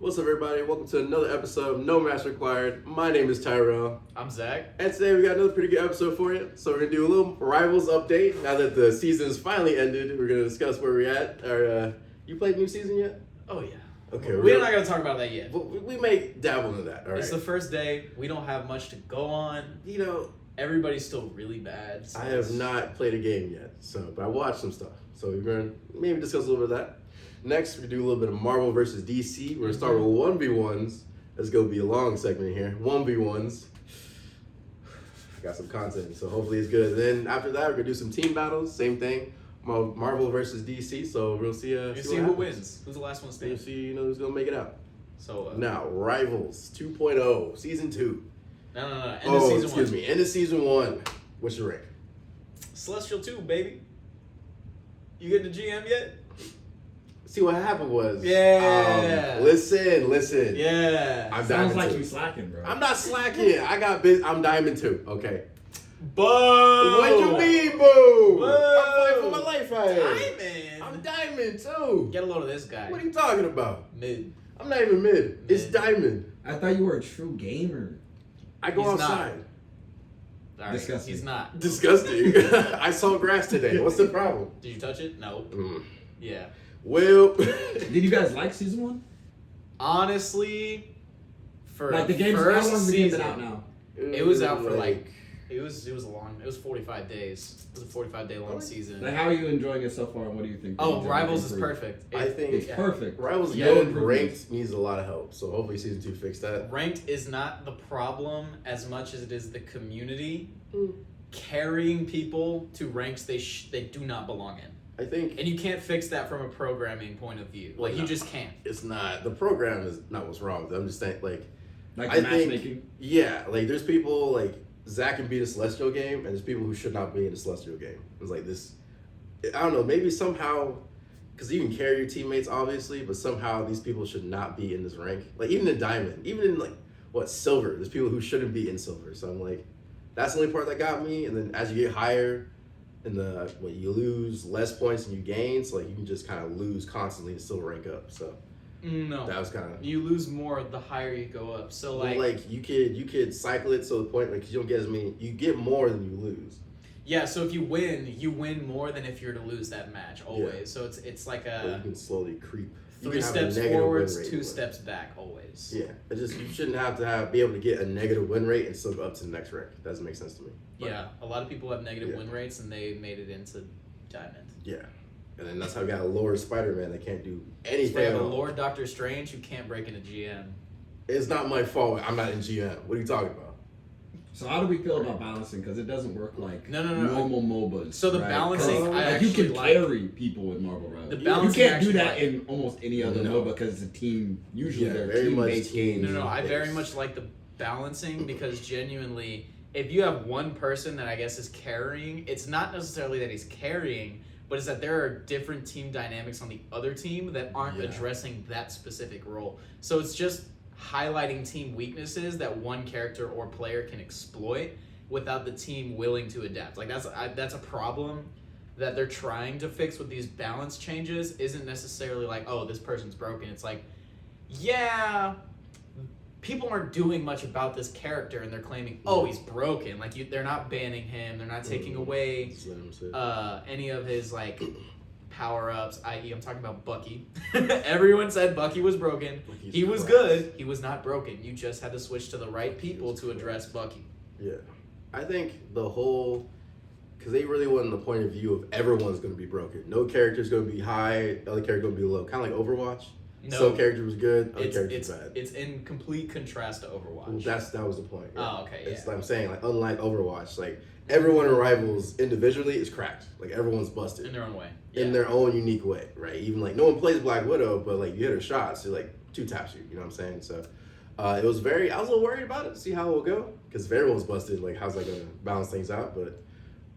What's up, everybody? Welcome to another episode of No Match Required. My name is Tyrell. I'm Zach. And today we got another pretty good episode for you. So we're going to do a little Rivals update. Now that the season's finally ended, we're going to discuss where we're at. You played new season yet? Oh, yeah. Okay. We're not going to talk about that yet. We may dabble into that, all right? It's the first day. We don't have much to go on. You know, everybody's still really bad. So I have not played a game yet, but I watched some stuff. So we're going to maybe discuss a little bit of that. Next, we're going to do a little bit of Marvel versus DC. We're going to start with 1v1s. That's going to be a long segment here. 1v1s. Got some content, so hopefully it's good. Then after that, we're going to do some team battles. Same thing. Marvel versus DC. So we'll see, see who wins. Who's the last one We'll standing? see who's going to make it out. So now, Rivals 2.0, Season 2. No. End of season excuse one. me. End of Season 1. What's your rank? Celestial 2, baby. You get the GM yet? See, what happened was... Yeah. Listen. Yeah. I'm Sounds Diamond like 2. you slacking, bro. I'm not slacking. I got biz. I'm Diamond 2. Okay. Boo! What you mean, boo? Boo! I'm fighting for my life right here. Diamond. I'm Diamond 2. Get a load of this guy. What are you talking about? Mid. I'm not even mid. It's Mid. Diamond. I thought you were a true gamer. I go He's not. outside. All right. Disgusting. He's not. Disgusting. I saw grass today. What's the problem? Did you touch it? No. Yeah. Well, Did you guys like season one? Honestly, for Like the game's how first long's the game season, been out now? it was out for it was 45 days. It was a 45-day long Really? season. Like, how are you enjoying it so far, and what do you think? Oh, things are Rivals is improved? perfect. I think It's perfect. Rivals Yeah, good. improvements. Ranked needs a lot of help. So hopefully season 2 fix that. Ranked is not the problem as much as it is the community Mm. carrying people to ranks they do not belong in. I think And you can't fix that from a programming point of view. Like, you no. just can't. it's not the program is not what's wrong with it. I'm just saying like Like I the think- matchmaking. yeah, like there's people like Zach can beat a Celestial game, and there's people who should not be in a Celestial game. It's like this. I don't know. Maybe somehow, because you can carry your teammates, obviously, but somehow these people should not be in this rank. Like even in Diamond, even in like Silver, there's people who shouldn't be in Silver. So I'm like, that's the only part that got me. And then as you get higher, in the you lose less points than you gain, so like you can just kind of lose constantly and still rank up. So No. that was kind of. You lose more the higher you go up. So like you could cycle it to the point like 'cause you don't get as many. You get more than you lose. yeah, so if you win more than if you're to lose that match always. Yeah. So it's like But you a can slowly creep. You 3 can have a steps negative forwards, win rate, 2 but- steps back always. Yeah, it just you shouldn't have to be able to get a negative win rate and still go up to the next rank. Doesn't make sense to me. But, Yeah, a lot of people have negative Yeah. win rates and they made it into Diamond. yeah, and then that's how we got a Lord Spider-Man that can't do They anything. have at a all. Lord Doctor Strange who can't break into GM. It's not my fault. I'm not in GM. What are you talking about? So how do we feel about balancing? Because it doesn't work like No. normal MOBAs. So the right? balancing, 'Cause, I like, you actually can like. carry people with Marvel Rivals. The You balancing can't do actually that like. in almost any other No. MOBA because it's a team. Usually Yeah, they're very much team-based team. games. No, I very Yes. much like the balancing because genuinely, if you have one person that I guess is carrying, it's not necessarily that he's carrying, but it's that there are different team dynamics on the other team that aren't Yeah. addressing that specific role. So it's just highlighting team weaknesses that one character or player can exploit without the team willing to adapt. Like that's a problem that they're trying to fix with these balance changes. Isn't necessarily like, oh, this person's broken. It's like, yeah, people aren't doing much about this character and they're claiming, oh, he's broken. Like they're not banning him. They're not taking away Just let him sit. any of his like power-ups, i.e. I'm talking about Bucky. Everyone said Bucky was broken. Bucky's He was crap. good. He was not broken. You just had to switch to the right people to address Bucky. Yeah, I think the whole because they really wanted the point of view of everyone's going to be broken. No character's going to be high. The other character going to be low. Kind of like Overwatch. No, Some character was good. Other it's characters bad. it's in complete contrast to Overwatch. Well, that was the point. Yeah. Oh, okay, It's yeah. like I'm saying, like unlike Overwatch, like everyone in Rivals individually is cracked. Like everyone's busted in their own way. in their own unique way, right? Even like no one plays Black Widow, but like you hit her shots, so like 2 taps you. You know what I'm saying? So it was I was a little worried about it to see how it will go because if everyone's busted, like how's that gonna balance things out? But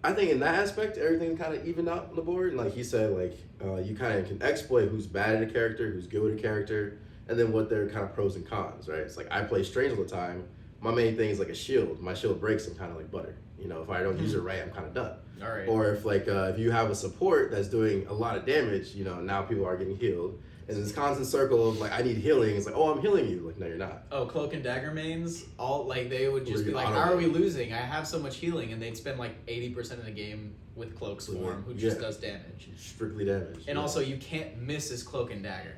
I think in that aspect, everything kind of evened out on the board. And like he said, like you kind of can exploit who's bad at a character, who's good with a character, and then what their kind of pros and cons, right? It's like I play Strange all the time. My main thing is like a shield. My shield breaks, I'm kind of like butter. You know, if I don't use it right, I'm kind of done. All right. Or if like if you have a support that's doing a lot of damage, you know, now people are getting healed. And this constant circle of like, I need healing. It's like, oh, I'm healing you. Like, no, you're not. Oh, Cloak and Dagger mains, all like they would just Where be you like, auto "How are we aim. losing? I have so much healing," and they'd spend like 80% of the game with Cloak Swarm, who just Yeah. does damage. Strictly damage. And yeah. also, you can't miss his Cloak and Dagger.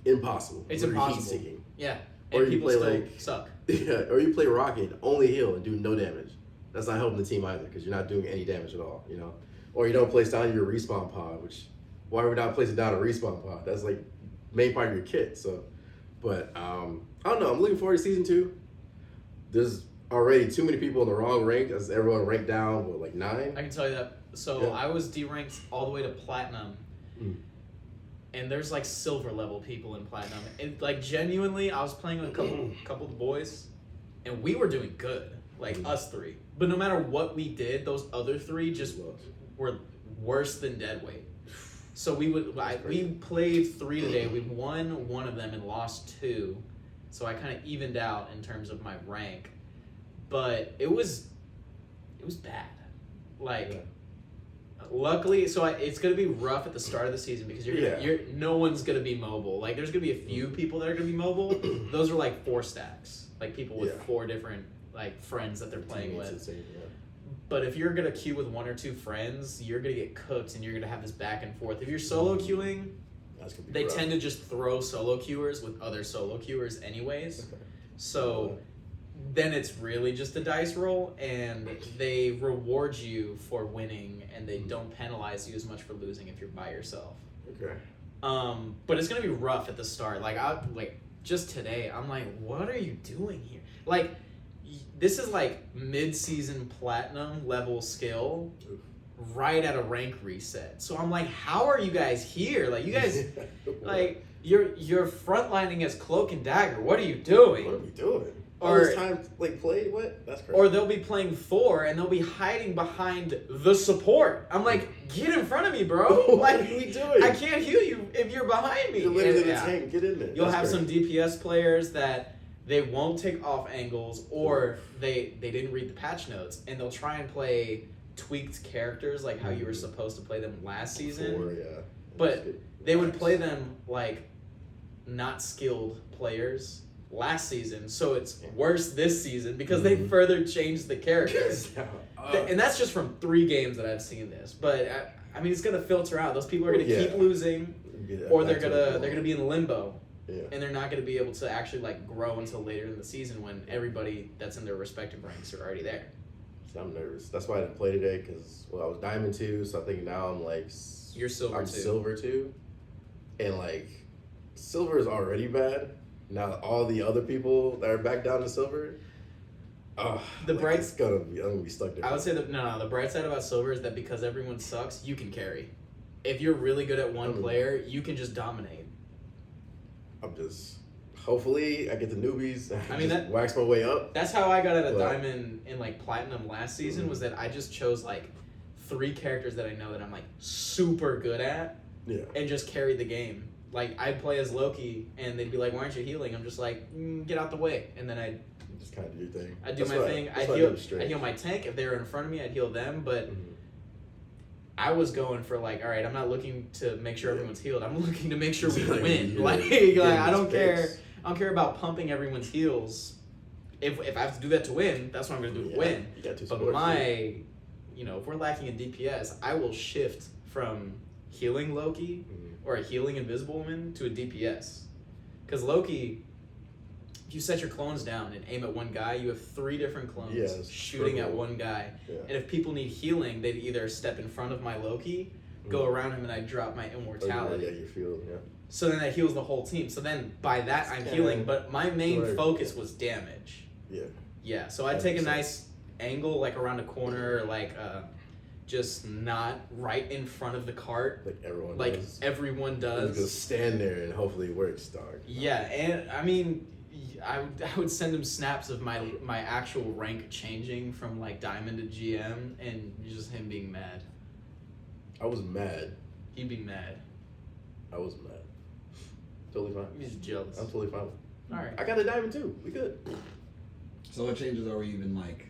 Impossible. It's Literally impossible. heat-seeking. Yeah, Or and you people play, still like- suck. Yeah, or you play Rocket, only heal and do no damage. That's not helping the team either because you're not doing any damage at all, you know? Or you don't place down your respawn pod, which, why are we not placing down a respawn pod? That's like main part of your kit, so. But, I don't know, I'm looking forward to season 2. There's already too many people in the wrong rank as everyone ranked down, what, like 9? I can tell you that. So Yeah. I was D-ranked all the way to Platinum. Mm. And there's like silver level people in Platinum. And like genuinely, I was playing with a couple of the boys, and we were doing good. Like us 3. But no matter what we did, those other 3 just were worse than deadweight. So we played 3 today. We won 1 of them and lost 2. So I kind of evened out in terms of my rank. But it was bad. Like Yeah. luckily, so it's gonna be rough at the start of the season because no one's gonna be mobile. Like there's gonna be a few people that are gonna be mobile. Those are like 4 stacks, like people with 4 different like friends that they're playing with. But if you're gonna queue with 1 or 2 friends, you're gonna get cooked and you're gonna have this back and forth. If you're solo queuing, That's gonna be they rough. tend to just throw solo queuers with other solo queuers anyways. Okay. So then it's really just a dice roll, and they reward you for winning, and they don't penalize you as much for losing if you're by yourself. Okay. But it's gonna be rough at the start. Like just today, I'm like, what are you doing here? Like, this is like mid-season platinum level skill, right at a rank reset. So I'm like, how are you guys here? Like you guys, like you're frontlining as Cloak and Dagger. What are you doing? What are we doing? All Or- this time like played? What? That's crazy. Or they'll be playing Thor and they'll be hiding behind the support. I'm like, get in front of me, bro. What Like, are we doing? I can't heal you if you're behind me. You're literally And, the tank. Get in there. You'll That's have some crazy. DPS players that they won't take off angles, or they didn't read the patch notes, and they'll try and play tweaked characters like how you were supposed to play them last season. Four, yeah. But they would play them like not skilled players last season, so it's worse this season because they further changed the characters. And that's just from 3 games that I've seen this. But I mean, it's gonna filter out. Those people are gonna keep losing, or they're gonna be in limbo, and they're not gonna be able to actually like grow until later in the season when everybody that's in their respective ranks are already there. I'm nervous. That's why I didn't play today because I was Diamond 2, so I think now I'm like You're Silver I'm 2. Silver 2, and like Silver is already bad. Now all the other people that are back down to Silver, it's gonna be I'm gonna be stuck there. I would say that the bright side about Silver is that because everyone sucks, you can carry. If you're really good at one player, you can just dominate. I'm just hopefully I get the newbies. I mean, just wax my way up. That's how I got out of But- Diamond in like Platinum last season, was that I just chose like 3 characters that I know that I'm like super good at Yeah. and just carried the game. Like I'd play as Loki and they'd be like, "Why aren't you healing?" I'm just like, "Get out the way," and then I'd Just kind of do your thing. do That's my why- thing. that's I'd why I heal. did it straight. I'd heal my tank if they were in front of me. I'd heal them, but. Mhm. I was going for like, all right, I'm not looking to make sure everyone's healed. I'm looking to make sure we Like, win. you're Like, getting I don't these care. picks. I don't care about pumping everyone's heals. If I have to do that to win, that's what I'm gonna do to Yeah, win. You got 2 But supports, if we're lacking in DPS, I will shift from healing Loki or a healing Invisible Woman to a DPS. Because Loki, if you set your clones down and aim at one guy, you have 3 different clones Yes, shooting at purple. one guy. Yeah. And if people need healing, they'd either step in front of my Loki, go around him, and I drop my immortality. Yeah, your field, yeah. So then that heals the whole team. So then by that I'm Yeah. healing, but my main Right. focus was damage. Yeah. Yeah, so I'd That take a makes nice angle, like around a corner, like just not right in front of the cart, Like everyone like does. everyone Just does. stand there and hopefully it works, dog. Yeah, and I mean, I would send him snaps of my actual rank changing from like Diamond to GM, and just him being mad. I was mad. He'd be mad. I was mad. Totally fine. He's jealous. I'm totally fine. All right. I got a Diamond too. We good. So what changes are we even like?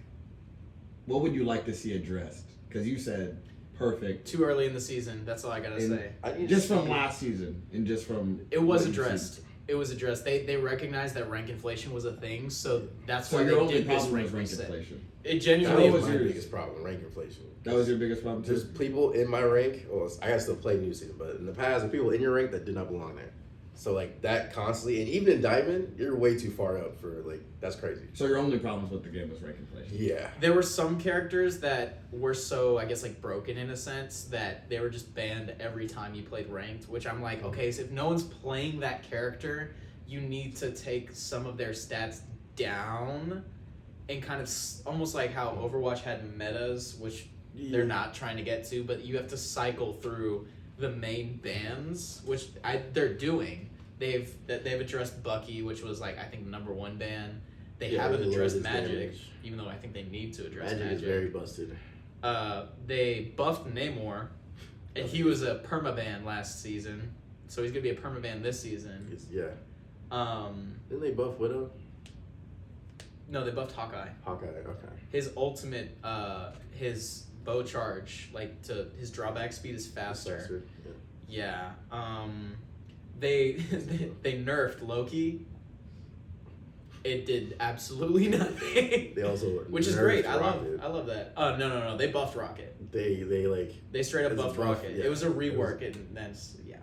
What would you like to see addressed? Because you said perfect. Too early in the season. That's all I gotta And say. I need Just to from see- last season and just from It was what you've addressed. seen. It was addressed. They recognized that rank inflation was a thing, so that's So why your they only did this problem rank was rank reset. inflation. It That genuinely was was my yours. biggest problem, rank inflation. That was your biggest problem There's too. people in my rank. Well, I gotta still play new season, but in the past, there's people in your rank that did not belong there. So like that constantly, and even in Diamond, you're way too far up for like that's crazy. So your only problems with the game was rank inflation. Yeah. There were some characters that were so, I guess, like broken in a sense that they were just banned every time you played ranked, which I'm like, okay, so if no one's playing that character, you need to take some of their stats down and kind of almost like how Overwatch had metas, which they're not trying to get to, but you have to cycle through the main bans, which they're doing. They've addressed Bucky, which was like I think number 1 ban. They Yeah, haven't he addressed loves his Magic, damage. even though I think they need to address Magic Magic. is very busted. They buffed Namor, and he was a permaban last season, so he's gonna be a permaban this season. Yeah. Um, Didn't they buff Widow? no, they buffed Hawkeye. Hawkeye. Okay. His ultimate, his bow charge, like to his drawback speed is faster. Yeah. Yeah. They they nerfed Loki. It did absolutely nothing. They also Which is nerfed great. Rocket. I love that. Oh no. They buffed Rocket. They like They straight up It's a buffed buff, Rocket. yeah. It was a It was- rework, and that's yeah.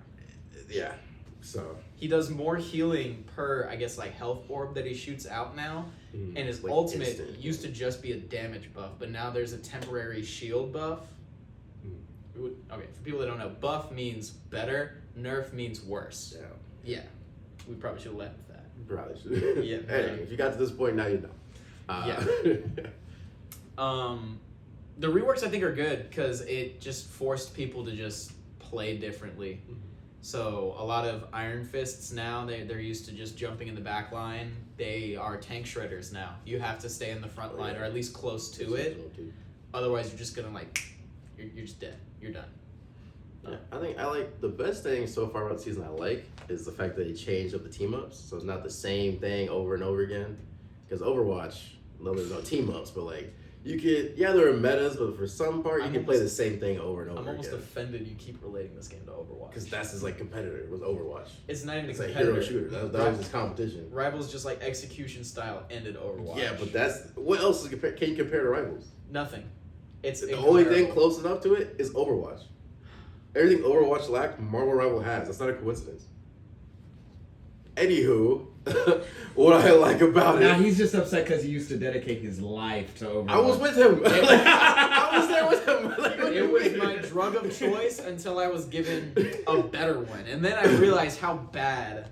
yeah. So He does more healing per, I guess, like health orb that he shoots out now, and his like ultimate instant. used to just be a damage buff, but now there's a temporary shield buff. Okay, for people that don't know, buff means better, nerf means worse. Yeah. Yeah, we probably should have left with that. Probably should. Yeah. Hey, if you got to this point, now you know. The reworks I think are good because it just forced people to just play differently. So a lot of Iron Fists now, they're used to just jumping in the back line. They are tank shredders now. You have to stay in the front line or at least close to it. Otherwise, you're just gonna you're just dead. You're done. Yeah, I think I like the best thing so far about the season. I like is the fact that they changed up the team ups, so it's not the same thing over and over again. Because Overwatch, no, there's no team ups, but like you could, there are metas, but for some part you I'm can play the almost- same thing over and over I'm almost again. offended you keep relating this game to Overwatch. Because that's his like competitor was Overwatch. It's not even It's a like competitor. hero shooter. That was his competition. Rivals just like execution style ended Overwatch. Yeah, but that's what else can you compare to Rivals? nothing. It's The only thing incomparable. close enough to it is Overwatch. Everything Overwatch lacked, Marvel Rival has. That's not a coincidence. Anywho, what I like about Now it, he's just upset because he used to dedicate his life to Overwatch. I was with him. I was there with him. Like, what do It you was mean? my drug of choice until I was given a better one, and then I realized how bad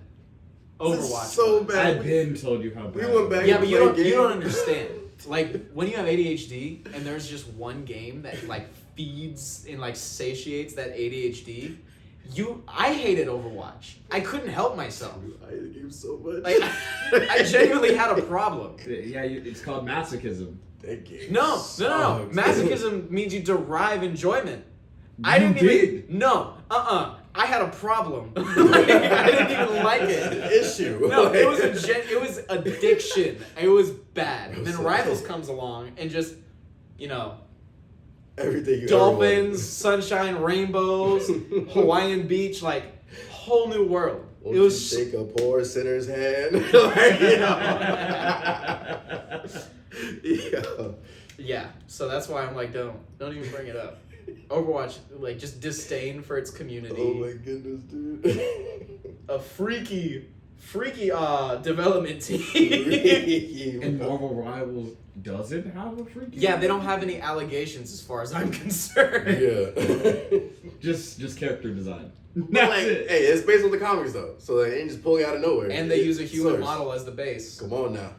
This is Overwatch. so was. bad. I've been told you how bad. We went back Yeah, and but you played don't games. understand. Like when you have ADHD and there's just one game that like feeds and like satiates that ADHD. I hated Overwatch. I couldn't help myself. I hate the game so much. Like I genuinely had a problem. Yeah, it's called masochism. That game No. sucks. Masochism means you derive enjoyment. I You didn't did. even. No. I had a problem. Like, I didn't even like It's an it. issue. No, Like- it was addiction. It was bad. It And was then so Rivals bad. comes along and just, everything you ever dolphins, wanted. sunshine, rainbows, Hawaiian beach, like whole new world. Won't It was you take a poor sinner's hand. Like, you know. yeah. So that's why I'm like, don't even bring it up. Overwatch, like just disdain for its community. Oh my goodness, dude. A freaky development team. And Marvel Rivals doesn't have a freaking. Yeah, they don't have any allegations as far as I'm concerned. Yeah. Just character design. But That's like, it. hey, it's based on the comics though, so like, they ain't just pulling out of nowhere. And they use a human Source. model as the base. Come on now.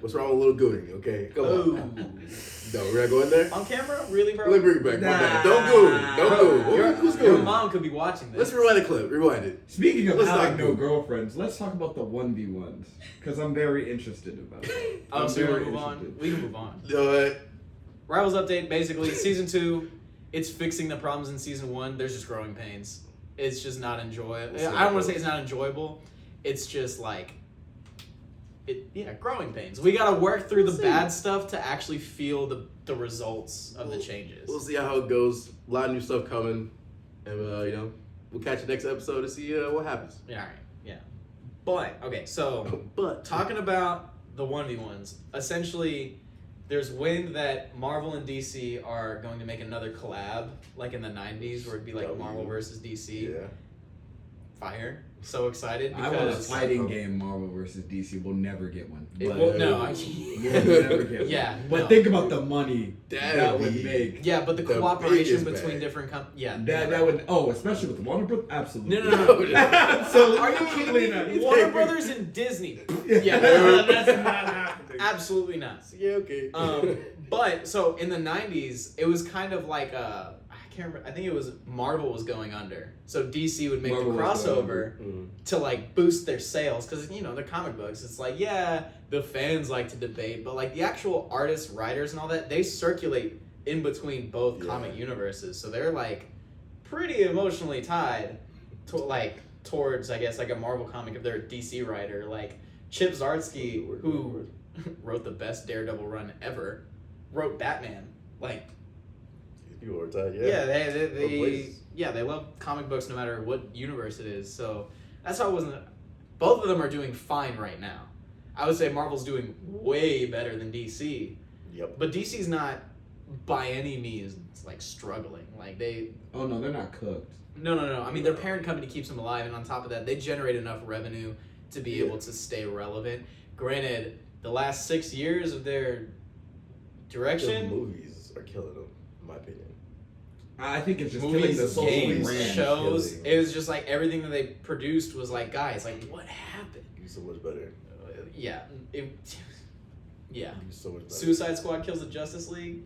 What's wrong with little Gooning? Okay, come on. No, we're not going there. On camera? Really, bro? Let me bring it back. My bad. Nah. Don't Goon. Don't Goon. Who's Your Goon? mom could be watching this. Let's rewind the clip. Rewind it. Speaking of Let's having not no go. girlfriends, let's talk about the 1v1s because I'm very interested about it. Oh, I'm so you want very to move on? interested. We can move on. You know what? Rivals update, basically, season 2, it's fixing the problems in season 1. There's just growing pains. It's just not enjoyable. I don't want to say it's not enjoyable. It's just like, growing pains. We gotta work through We'll the see. bad stuff to actually feel the results of the changes. We'll see how it goes. A lot of new stuff coming, and we'll catch you next episode to see what happens. Yeah, all right, yeah. But okay, so But talking about the 1v1s, essentially, there's wind that Marvel and DC are going to make another collab, like in the 90s, where it'd be like W. Marvel versus DC. yeah, Fire. So excited I want a because fighting game, Marvel versus DC. We'll never get one. it But will, no, we'll never get one. yeah, But no. think about the money That'd that would be- make. Yeah, but the The cooperation biggest between bag. different yeah. That would especially with Warner Bros. Absolutely. No. Absolutely. Are you kidding not. me? Warner Brothers and Disney. Yeah, That's not happening. absolutely not. yeah, okay. But so in the 90s, it was kind of like I can't remember. I think it was Marvel was going under, so DC would make Marvel the was going crossover Mm. to like boost their sales because they're comic books. It's like the fans like to debate, but like the actual artists, writers, and all that they circulate in between both Yeah. comic universes, so they're like pretty emotionally tied to towards I guess like a Marvel comic if they're a DC writer like Chip Zdarsky who wrote the best Daredevil run ever wrote Batman like. You were tired, Yeah, Both they ways. they love comic books no matter what universe it is. So that's how it wasn't. Both of them are doing fine right now. I would say Marvel's doing way better than DC, Yep. but DC's not by any means like struggling. Like they Oh no, they're not cooked. no. I mean their parent company keeps them alive, and on top of that, they generate enough revenue to be Yeah. able to stay relevant. Granted, the last 6 years of their The direction. movies are killing them, in my opinion. I think it's just killing Movies, the social games, brand. shows. Killing. It was just like everything that they produced was like, guys, like what happened? You so much better. Yeah, yeah. You so much better. Suicide Squad kills the Justice League.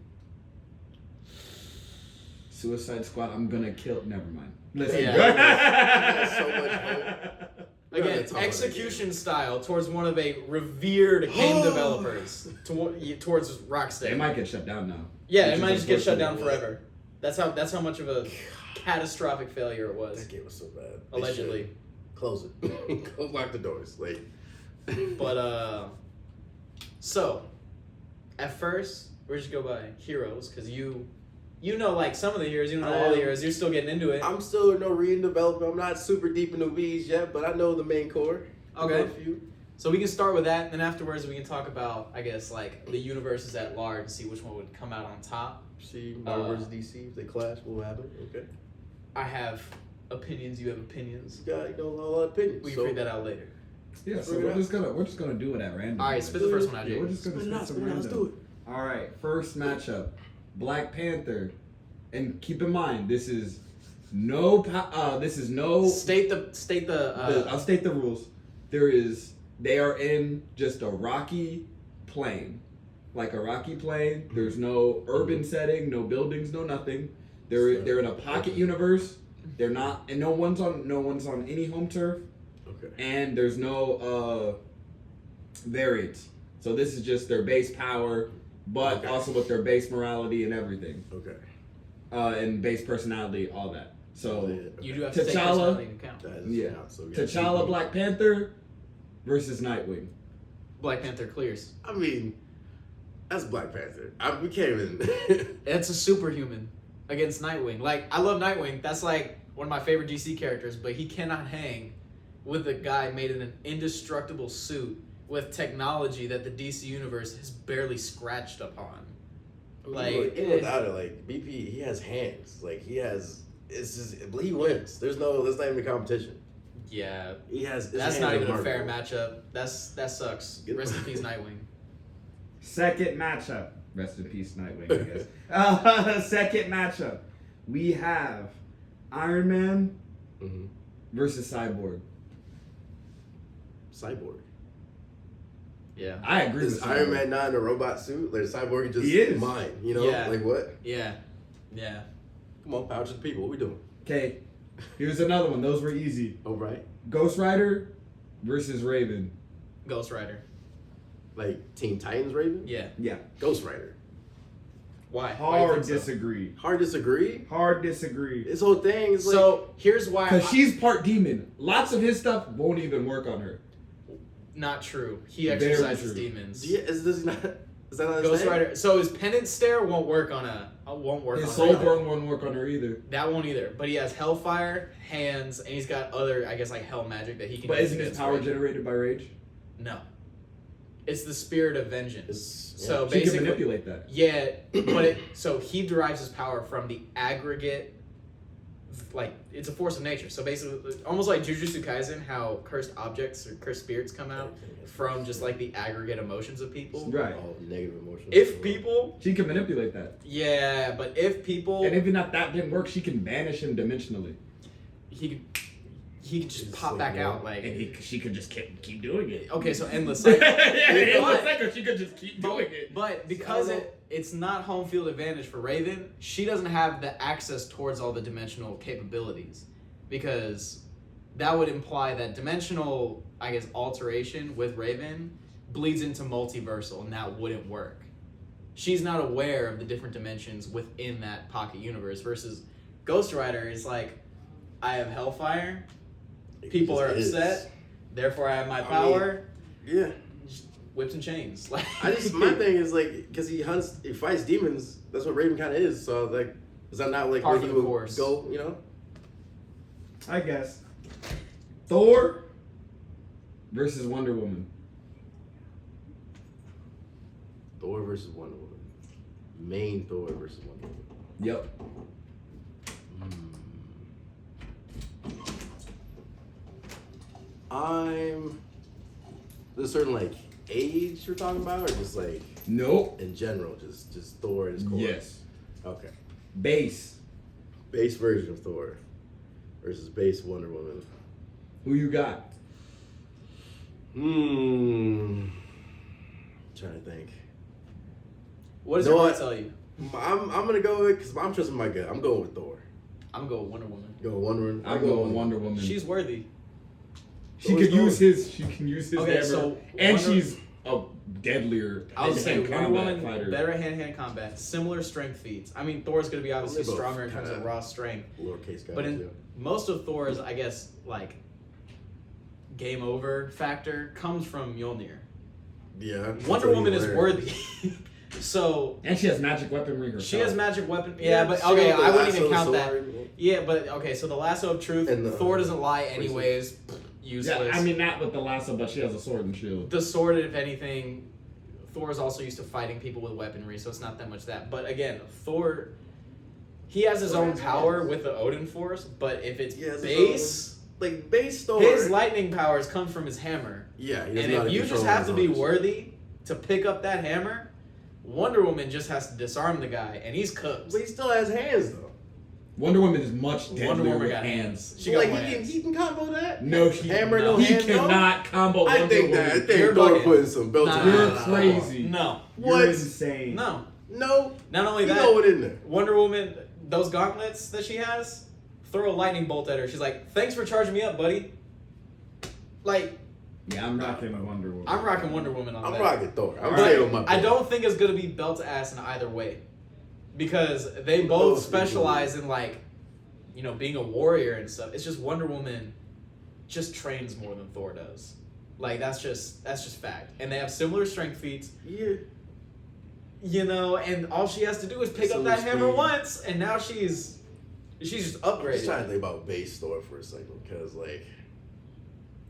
Suicide Squad. I'm gonna kill. Never mind. Listen. Yeah. So much hope. We're not Again, gonna talk about execution style towards one of a revered game developers towards Rocksteady. They might get shut down now. Yeah, Which it is might just get shut down unfortunate. forever. That's how much of a catastrophic failure it was. That game was so bad. They Allegedly. should close it. Lock the doors. Like. But so at first we're just go by heroes because you know like some of the heroes, you don't know all the heroes. You're still getting into it. I'm still no reading development. I'm not super deep in the weeds yet, but I know the main core. I know Okay. a few. So we can start with that, and then afterwards we can talk about I guess like the universes at large and see which one would come out on top. See Marvel versus DC. If they clash, what will happen? Okay. I have opinions. You have opinions. You got a lot of opinions. We can figure that out later. Yeah, so Figure it we're just gonna do it at random. All right, spit the first one out, Yeah, Jake. we're just gonna spit some Let's random. do it. All right, first matchup, Black Panther, and keep in mind this is no. This is no. State the I'll state the rules. They are in just a rocky plain, like a rocky plain. There's no urban setting, no buildings, no nothing. They're in a pocket universe. They're not, and no one's on any home turf, Okay. and there's no variants. So this is just their base power, but Okay. also with their base morality and everything, Okay. and base personality, all that. So you do have to take T'Challa. personality into account. That is Yeah. not so good. T'Challa, Black Panther versus Nightwing. Black Panther clears. I mean, that's Black Panther. We can't even. It's a superhuman against Nightwing. Like, I love Nightwing. That's like one of my favorite DC characters, but he cannot hang with a guy made in an indestructible suit with technology that the DC universe has barely scratched upon. Like, even without it, like BP, he has hands. Like he has. It's just he wins. That's not even a competition. yeah, He has. his that's hands not are even a fair remarkable. matchup. That sucks. Get- Rest in peace, Nightwing. Second matchup. Rest in peace, Nightwing, I guess. Second matchup. We have Iron Man Mhm. versus Cyborg. Cyborg. Yeah. I agree Is with Iron Cyborg. Man not in a robot suit? Like Cyborg is just He is. mine. You know, Yeah. like what? Yeah. Yeah. Come on, power to the people. What we doing? Okay, here's another one. Those were easy. Oh right. Ghost Rider versus Raven. Ghost Rider. Like Teen Titans, Raven. Yeah. Yeah. Ghost Rider. Why? Why do you Hard think so? disagree. Hard disagree. Hard disagree. This whole thing is like. So here's why. Because she's part demon. Lots of his stuff won't even work on her. Not true. He Very exercises true. demons. Does he not? Is that not his Ghost thing? Rider. So his penance stare won't work on His on soul Raven. burn won't work on her either. That won't either. But he has Hellfire, hands, and he's got other, I guess, like hell magic that he can. But use isn't his against power Raven. generated by rage? No. It's the spirit of vengeance. So She can basically, manipulate that. yeah, but so he derives his power from the aggregate. Like it's a force of nature. So basically, almost like Jujutsu Kaisen, how cursed objects or cursed spirits come out from just like the aggregate emotions of people. Right. All negative emotions. If people, She can manipulate that. yeah, but if people, And even if that didn't work, she can banish him dimensionally. he could just It's pop like, back yeah. out like. She could just keep doing it. Okay, so endless cycle. Yeah, she could just keep doing it. But because it's not home field advantage for Raven, she doesn't have the access towards all the dimensional capabilities. Because that would imply that dimensional, I guess, alteration with Raven bleeds into multiversal, and that wouldn't work. She's not aware of the different dimensions within that pocket universe, versus Ghost Rider is like, I have Hellfire, people are It is. upset, therefore I have my I power, Yeah. whips and chains. Like My thing is like, because he fights demons. That's what Raven kind of is. So like, is that not like Par where for he the would course. go? You know. I guess. Thor versus Wonder Woman. Thor versus Wonder Woman. Main Thor versus Wonder Woman. Yep. There's a certain like age you're talking about, or just like Nope. in general, just Thor is core. Yes. Okay. Base. Base version of Thor versus base Wonder Woman. Who you got? Trying to think. what does You your know heart what? tell you? I'm gonna go with, because I'm trusting my gut. I'm going with Thor. I'm going with Wonder Woman. Go with Wonder Woman. I'm going Wonder Woman. She's worthy. She Thor's could use going. his. She can use his Okay, hammer, so and Wonder- she's a deadlier. I would say hand-to-hand Wonder combat Woman fighter. better hand-to-hand combat, similar strength feats. I mean, Thor's gonna be obviously They're both stronger in terms of kinda raw strength, Lowercase guys. but in yeah. most of Thor's, I guess, like game over factor comes from Mjolnir. Yeah. Wonder Woman is worthy. So And she has magic weaponry herself. she has magic weapon. Yeah, but she okay, got the I wouldn't lasso even count that. sword. Yeah, but okay, so the lasso of truth, And the- Thor doesn't lie anyways. Useless. Yeah, I mean not with the lasso, but she has a sword and shield. The sword, if anything, Thor is also used to fighting people with weaponry, so it's not that much that. But again, Thor, he has his own power with the Odin Force, but if it's He has his base, Like base Thor. his lightning powers come from his hammer. Yeah. He And doesn't know how if to you just control have to his be arms. worthy to pick up that hammer, Wonder Woman just has to disarm the guy, and he's cooked. But he still has hands though. Wonder Woman is much deadlier Wonder Woman with got hands. hands. She got Like more he hands. can combo that. No, he Hammer, no he hands, no? cannot combo I Wonder think Woman. that. I think You're Thor bugging. putting some belts Nah, in You're there. nah, crazy. No, What? You're insane. no. No. Not only You that, know what in there. Wonder Woman, those gauntlets that she has, throw a lightning bolt at her. She's like, "Thanks for charging me up, buddy." Like, Yeah, I'm rocking Wonder Woman. I'm rocking Wonder Woman on I'm that. rocking Thor. I'm But saying on my. I don't think it's gonna be belt to ass in either way, because they both Both specialize in like, you know, being a warrior and stuff. It's just Wonder Woman just trains more than Thor does. Like that's just fact. And they have similar strength feats. Yeah. You know, and all she has to do is pick up Similar that hammer speed. once, and now she's just I'm just upgraded. trying to think about base Thor for a second, because like,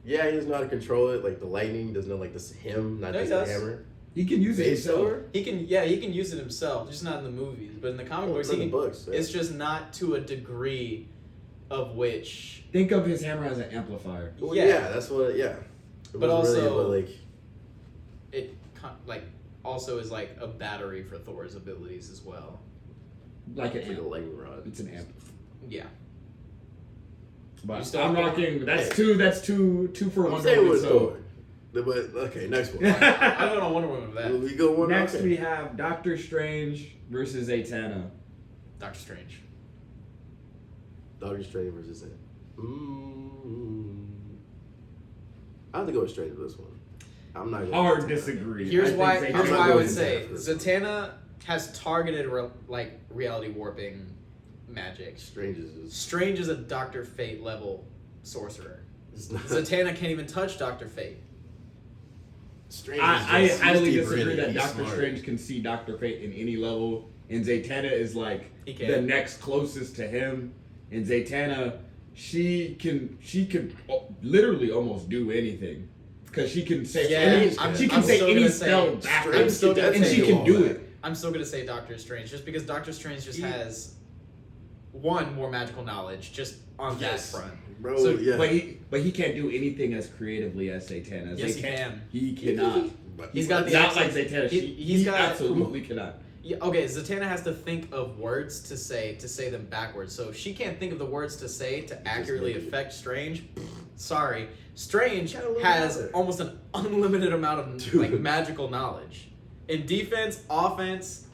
yeah, he doesn't know how to control it. Like the lightning doesn't know like this him, not No, he just the does. hammer. He can use it Base himself. Thor. He can use it himself, just not in the movies. But in the comic books, It's he in can. the books. Yeah. It's just not to a degree of which. Think of his hammer as an amplifier. Well, yeah. yeah, that's what. Yeah. It But wasn't really also- about, like It like also is like a battery for Thor's abilities as well. Like an it's like a amp. lightning rod. It's an amp. Yeah. You But still I'm have- rocking. That's Hey. two for I'm Wonder saying Woman. with So Thor. But okay, next one. I don't know Wonder Woman with that. We go one. next okay. we have Doctor Strange versus Zatanna. Doctor Strange. Doctor Strange versus it. I have to go with Strange with this one. I'm not. Gonna Hard disagree. Here's I think why. Zatanna- Here's I'm not why I going would say to Zatanna has targeted reality warping magic. Strange is just. Strange is a Doctor Fate level sorcerer. It's not. Zatanna can't even touch Doctor Fate. Strange. I is just, highly he's deeper in disagree it. that He's Doctor smarter. Strange can see Doctor Fate in any level, and Zatanna is like He can. the next closest to him. And Zatanna, she can literally almost do anything because she can say Yeah, she can I'm say still any gonna spell say- backwards, I'm still gonna and say she can all do that. it. I'm still gonna say Doctor Strange, just because Doctor Strange just He- has one more magical knowledge, just on Yes. that front. Bro, So- yeah. But he can't do anything as creatively as Zatanna. Yes, he can. He cannot. But He's got the Not like accent. Zatanna. He's He got- absolutely cannot. Yeah, okay, Zatanna has to think of words to say them backwards. So if she can't think of the words to say to accurately make it. affect Strange, sorry. Strange Gotta learn has how to- almost an unlimited amount of Dude. like magical knowledge. In defense, offense,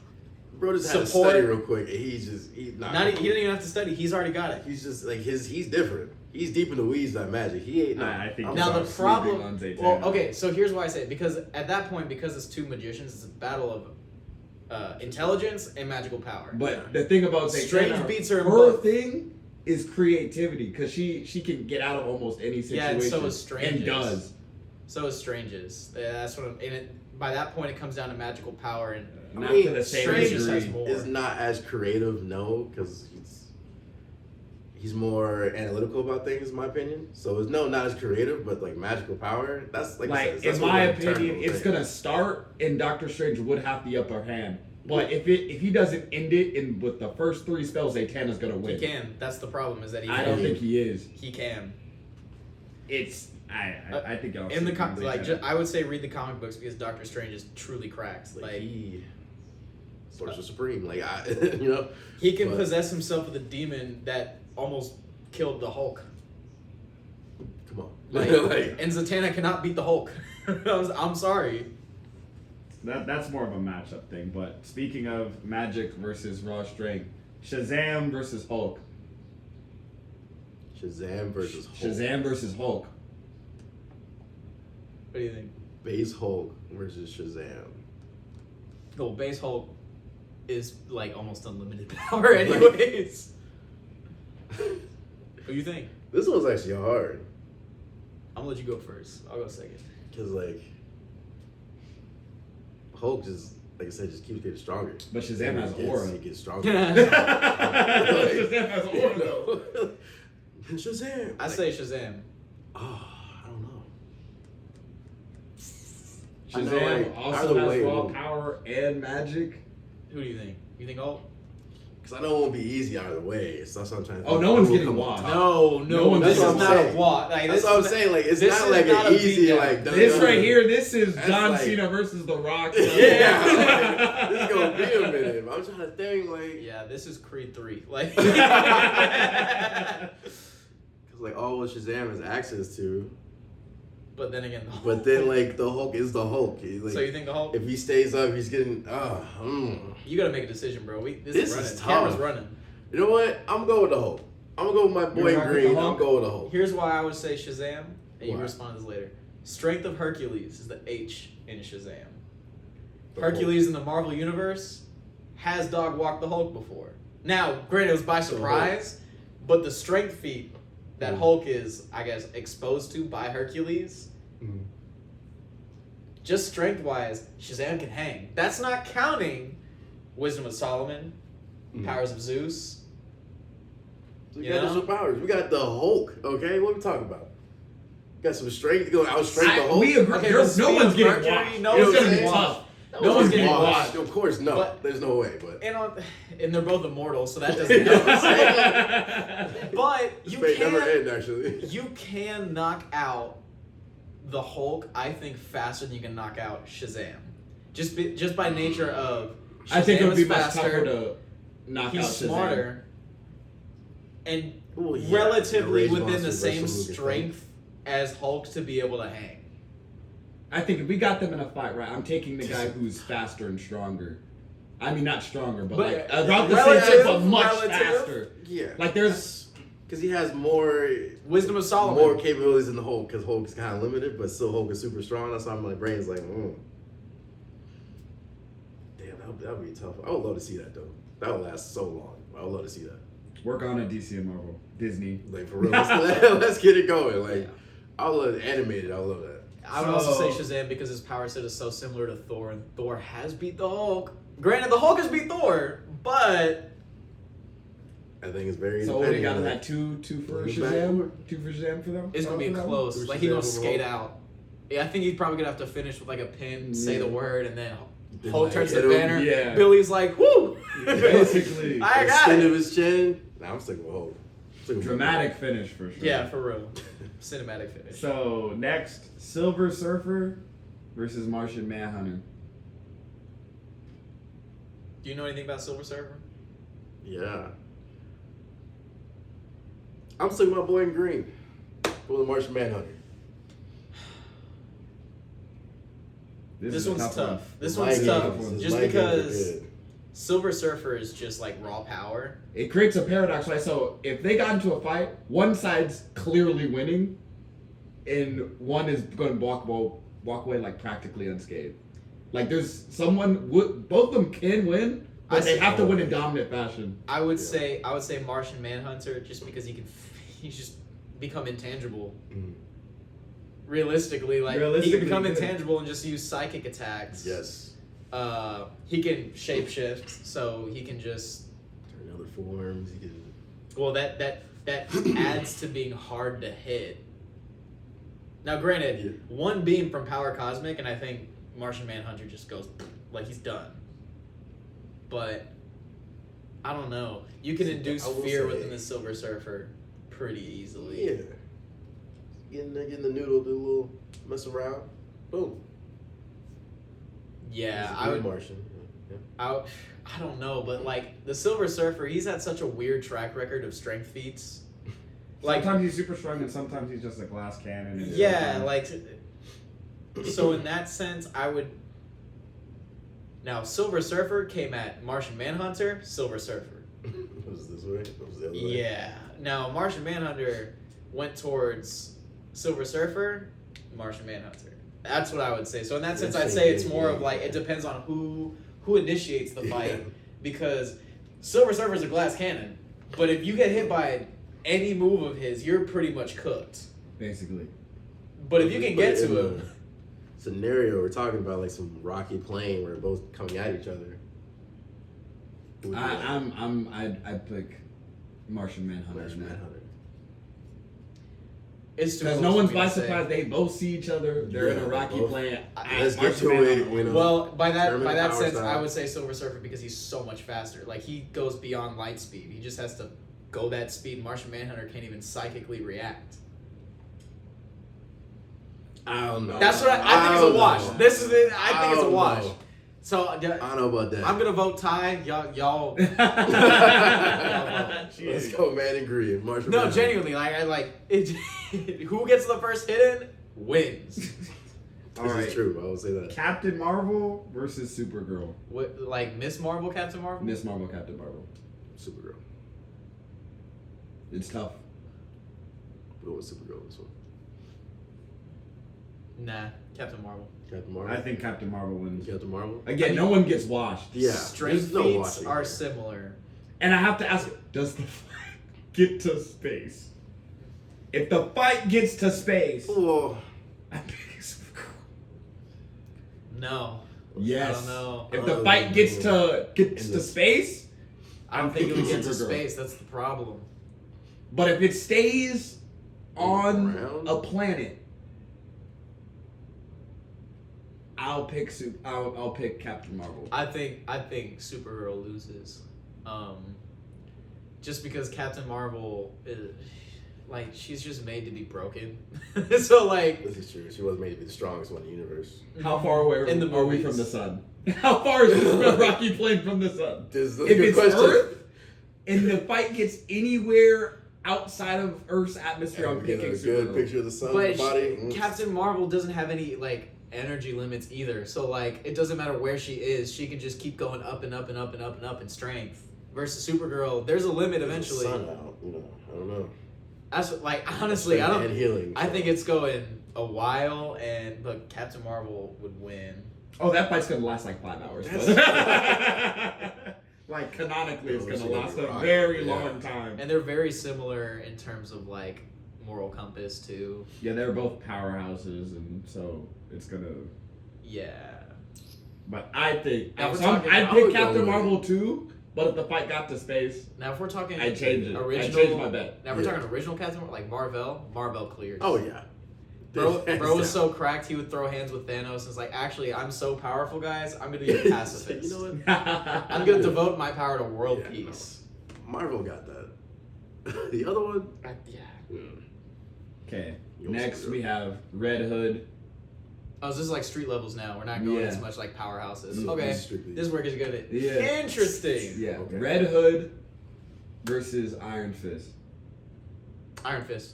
Bro just had to Support- study real quick, and he's not. he didn't even have to study. He's already got it. He's just like he's different. He's deep in the weeds on magic. He ain't. No, I think I'm Now sorry. the sleeping on problem. Zatanna. Well, okay, so here's why I say it, because at that point, because it's two magicians, it's a battle of intelligence and magical power. But the thing about Strange Zatanna, beats her in her both. thing is creativity because she can get out of almost any Yeah, situation. and so is Strange's. and does. So is Strange's. Yeah, that's what I'm. And by that point, it comes down to magical power and. Not mean, to the same Strange just degree. has more. Is not as creative, no, because he's more analytical about things, in my opinion. So it's not as creative, but like magical power. That's like, I Like said, that's in what, my like, turn opinion, the it's thing. gonna start, and Doctor Strange would have the upper hand. But if he doesn't end it in with the first three spells, Zatanna's gonna He win. can. That's the problem. Is that he? I don't can. think he is. He can. It's I think y'all In the sleeping on like, Zatanna. I would say read the comic books because Doctor Strange is truly cracked. Like, Like he Sorcerer Supreme. Like I, you know, he can but- possess himself with a demon that almost killed the Hulk. come on, Like, like and Zatanna cannot beat the Hulk. I'm sorry. That's more of a matchup thing. But speaking of magic versus raw strength, Shazam versus Hulk. Shazam versus Hulk. Shazam versus Hulk. What do you think? Base Hulk versus Shazam. The base Hulk is like almost unlimited power, anyways. What do you think? This one's actually hard I'm gonna let you go first. I'll go second. because like Hulk just, like I said, just keeps getting stronger. But Shazam has aura. He gets stronger. Shazam has aura though. Shazam. I say Shazam. Oh, I don't know. I Shazam know, like, also either has way, raw well- power and magic. Who do you think? You think Hulk? Because I know it won't be easy either way. So that's what I'm trying to Oh, think. no one's Who will getting come on washed. top? No, No one- this that's is what I'm not a saying. what. Like, That's this what I'm is- saying. Like, it's this not is like not an a easy, beatdown. like, This right here, this is That's John like- Cena versus The Rock. Yeah, like, this is gonna be a minute. I'm trying to think, like, Yeah, this is Creed 3. Like, because like all what Shazam has access to, but then again, the Hulk. but then like the Hulk is the Hulk. He's, like, so you think the Hulk? if he stays up, he's getting. You gotta make a decision, bro. This This is running. is Camera's tough. running. You know what? I'm gonna go with the Hulk. I'm gonna go with my boy You're rocking Green. the Hulk? I'm going with the Hulk. Here's why I would say Shazam, and you Why? respond to this later. Strength of Hercules is the H in Shazam. The Hercules in the Marvel Universe has dog walked the Hulk before. Now, granted, it was by surprise, but the strength feat that Mhm. Hulk is, I guess, exposed to by Hercules, Mhm. just strength-wise, Shazam can hang. That's not counting Wisdom of Solomon, Mhm. Powers of Zeus. So we You got know? some powers. We got the Hulk. Okay, what are we talking about? Got some strength. Going out strength the Hulk. We agree. Okay, There's the no speed one's of getting Mercury, washed. no It's one's gonna be getting tough. No No one's getting washed. washed. Of course, no. But- There's no way. But And they're both immortal, so that doesn't help. But you Wait, never can't. end actually. You can knock out the Hulk, I think, faster than you can knock out Shazam. Just by nature of Shazam I think it would be is much faster, tougher to knock he's out Shazam. smarter, and Well, yeah, relatively Rage within the Monster same versus Lucas strength as Hulk to be able to hang. I think if we got them in a fight, right, I'm taking the guy who's faster and stronger. I mean, not stronger, but like about the same relative- type, but much relative. faster. Yeah, Like there's because he has more Wisdom of Solomon. more capabilities than the Hulk. Because Hulk is kind of limited, but still Hulk is super strong. That's why my brain's like, damn, that would be tough. I would love to see that though. That would last so long. I would love to see that. work on a DC and Marvel, Disney. Like for real, let's get it going. Like Yeah. I would love it animated. I would love that. I would also say Shazam because his power set is so similar to Thor, and Thor has beat the Hulk. Granted, the Hulk has beat Thor, but I think it's very. So we got independent. that two for Who's Shazam, back? 2 for Shazam for them. it's gonna be For them? close. Who's Like he's Shazam gonna over skate Hulk? out. Yeah, I think he's probably gonna have to finish with like a pin, say the Yeah. word, and then Then, Hulk like, turns hit the him. banner. Yeah. Billy's like, "Woo!" Basically. I got Extent it. of his chin. Nah, I'm sticking with Hulk. Sticking with Dramatic finish for sure. Yeah, for real. Cinematic finish. So next, Silver Surfer versus Martian Manhunter. Do you know anything about Silver Surfer? Yeah. I'm sticking with my boy in green. For the Martian Manhunter. This is a one's one. tough. This My one's games- tough. His Just my games are because good. Silver Surfer is just like raw power. It creates a paradox, right? So if they got into a fight, one side's clearly winning, and one is going to walk away like practically unscathed. Like there's someone, both of them can win, but they have to win in dominant fashion. I would say Martian Manhunter just because he's just become intangible. Mhm. Realistically, like he Realistically, can become yeah. intangible and just use psychic attacks. Yes. He can shapeshift, so he can just Turn other forms. He can. well that adds to being hard to hit. Now, granted, one beam from Power Cosmic, and I think Martian Manhunter just goes like he's done. But I don't know. You can induce I will fear say- within the Silver Surfer pretty easily. Yeah. Getting the noodle, do a little mess around. Boom. Yeah, He's a I green would. Martian. Yeah. I don't know, but like the Silver Surfer, he's had such a weird track record of strength feats. Like Sometimes he's super strong and sometimes he's just a glass cannon. And yeah, like so in that sense, I would. Now, Silver Surfer came at Martian Manhunter, Silver Surfer. Was this way? Was the other way? Yeah. Now, Martian Manhunter went towards Silver Surfer, Martian Manhunter. That's what I would say. So in that sense, I'd say it's more of like it depends on who initiates the fight, because Silver Surfer's a glass cannon, but if you get hit by any move of his, you're pretty much cooked. Basically. But if you can get to him, Scenario, we're talking about like some rocky plane where they're both coming at each other. Who would you like? I'd pick Martian Manhunter. Martian Manhunter. it's too Because close no for one's me to by say. surprise. They both see each other. They're in Yeah, a rocky both. plane. Let's get to it. You know. Well, by that Terminator power sense, style. I would say Silver Surfer because he's so much faster. Like he goes beyond light speed. He just has to go that speed. Martian Manhunter can't even psychically react. I don't know. That's what I think it's a don't wash. know. This is it. I think it's a don't wash. know. So I don't know about that. I'm gonna vote tie. Y'all. Let's go, man, and green. Martian No, Manhunter. genuinely, like I like it. Who gets the first hit in wins. This is true. I will say that. Captain Marvel. versus Supergirl. What, like Miss Marvel, Captain Marvel? Miss Marvel, Captain Marvel. Supergirl. It's tough. We'll go with Supergirl this one. Nah, Captain Marvel. Captain Marvel. I think Captain Marvel wins. Captain Marvel. Again, no one gets washed. Yeah. Strength there's no feats washing are here. similar. And I have to ask, does the fight get to space? If the fight gets to space, Oh, I pick Supergirl. No. Yes. I don't know. If the fight gets to In the- space, I don't think it would get to Supergirl. space. That's the problem. but if it stays on Around? a planet, I'll pick I'll pick Captain Marvel. I think Supergirl loses. Just because Captain Marvel is like she's just made to be broken. So like this is true. She was made to be the strongest one in the universe. How far away In the are we movies. from the sun? How far is this rocky plane from the sun? This is a If good it's question. Earth and the fight gets anywhere outside of Earth's atmosphere, I'm And we get picking a good Supergirl. picture of the sun But body. Captain Marvel doesn't have any like energy limits either. So like it doesn't matter where she is, she can just keep going up and up and up and up and up in strength. Versus Supergirl, there's a limit There's eventually. the sun out. You know, I don't know. That's what, like honestly, I And don't. healing. I think it's going a while, and look, Captain Marvel would win. Oh, that fight's gonna last like 5 hours. That's- Like canonically, it's It's gonna gonna last be a rocky, very yeah. long time. And they're very similar in terms of like moral compass too. Yeah, they're both powerhouses, and so it's gonna. Yeah. But I think Now we're I'd talking- pick I would Captain go with- Marvel too. But if the fight got to space, Now if we're talking I'd change it. original, I'd change my bet. Now if we're Yeah. talking original Captain Marvel, like Marvel clears. Oh yeah. Bro was so cracked he would throw hands with Thanos. And it's like, actually, I'm so powerful, guys. I'm gonna be a pacifist. You know what? I'm gonna devote my power to world Yeah, peace. Marvel got that. The other one. Yeah. Okay. You'll Next see. we have Red Hood. Oh, so this is like street levels now. We're not going Yeah. as much like powerhouses. Mm, Okay. this is strictly- This work is good. Yeah. Interesting. Yeah. Okay. Red Hood versus Iron Fist. Iron Fist.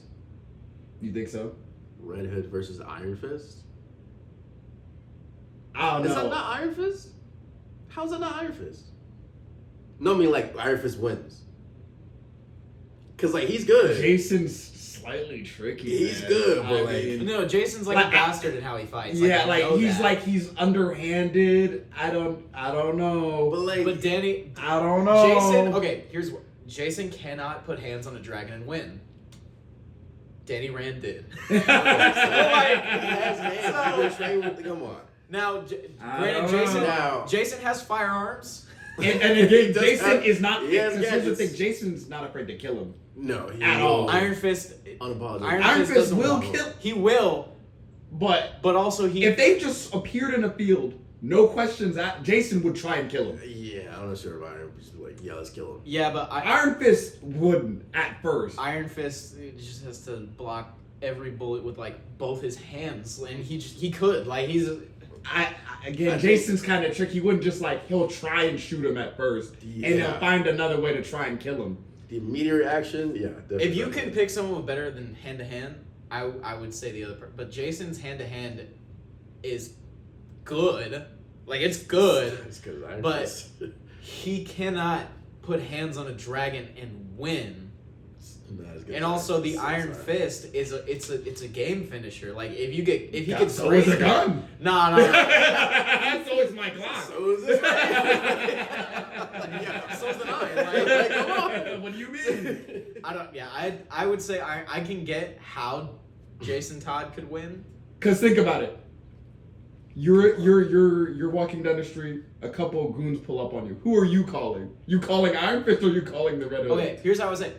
You think so? Red Hood versus Iron Fist. I don't Is that know. not Iron Fist? How's that not Iron Fist? No, I mean like Iron Fist wins. Cause like he's good. Jason's slightly tricky. He's man. good, but, I like- mean, No, Jason's like Like, a bastard in how he fights. yeah, I like know he's that. like he's underhanded. I don't know. But like, But Danny, I don't know. Jason. Okay, here's what Jason cannot put hands on a dragon and win. Danny Rand did. he like, has hands. so- He been trained with the, come on. Now, I granted, don't Jason. know. Now- Jason has firearms. And again, He does Jason have- is not. he has Because here's the gadgets. thing: Jason's not afraid to kill him. No, he At all. Iron Fist. Unapologetic. Iron Fist doesn't will want- kill- He will, But but also he. if they just appeared in a field, no questions, Jason would try and kill him. Yeah, I'm not sure if Iron Fist would be like, yeah, let's kill him. Yeah, but Iron Fist wouldn't at first. Iron Fist just has to block every bullet with like both his hands, and he could like he's. Again, I Jason's kind of tricky. He wouldn't just like he'll try and shoot him at first, and Yeah. he'll find another way to try and kill him. The immediate reaction, yeah. Definitely. If you can pick someone with better than hand to hand, I would say the other person. But Jason's hand to hand is good, like it's good. It's because Iron but- Fist. He cannot put hands on a dragon and win. Not as good And as also the Fist, Iron sorry. Fist is a game finisher. Like if you get Yeah, gets so is a grazed- gun. Nah. So is my Glock. So is this. Yeah, so's the nine. Like, come on. What do you mean? I don't. Yeah, I would say I can get how Jason Todd could win. Cause think about it. You're walking down the street. A couple of goons pull up on you. Who are you calling? You calling Iron Fist or you calling the Red Hood? Okay, here's how I was saying.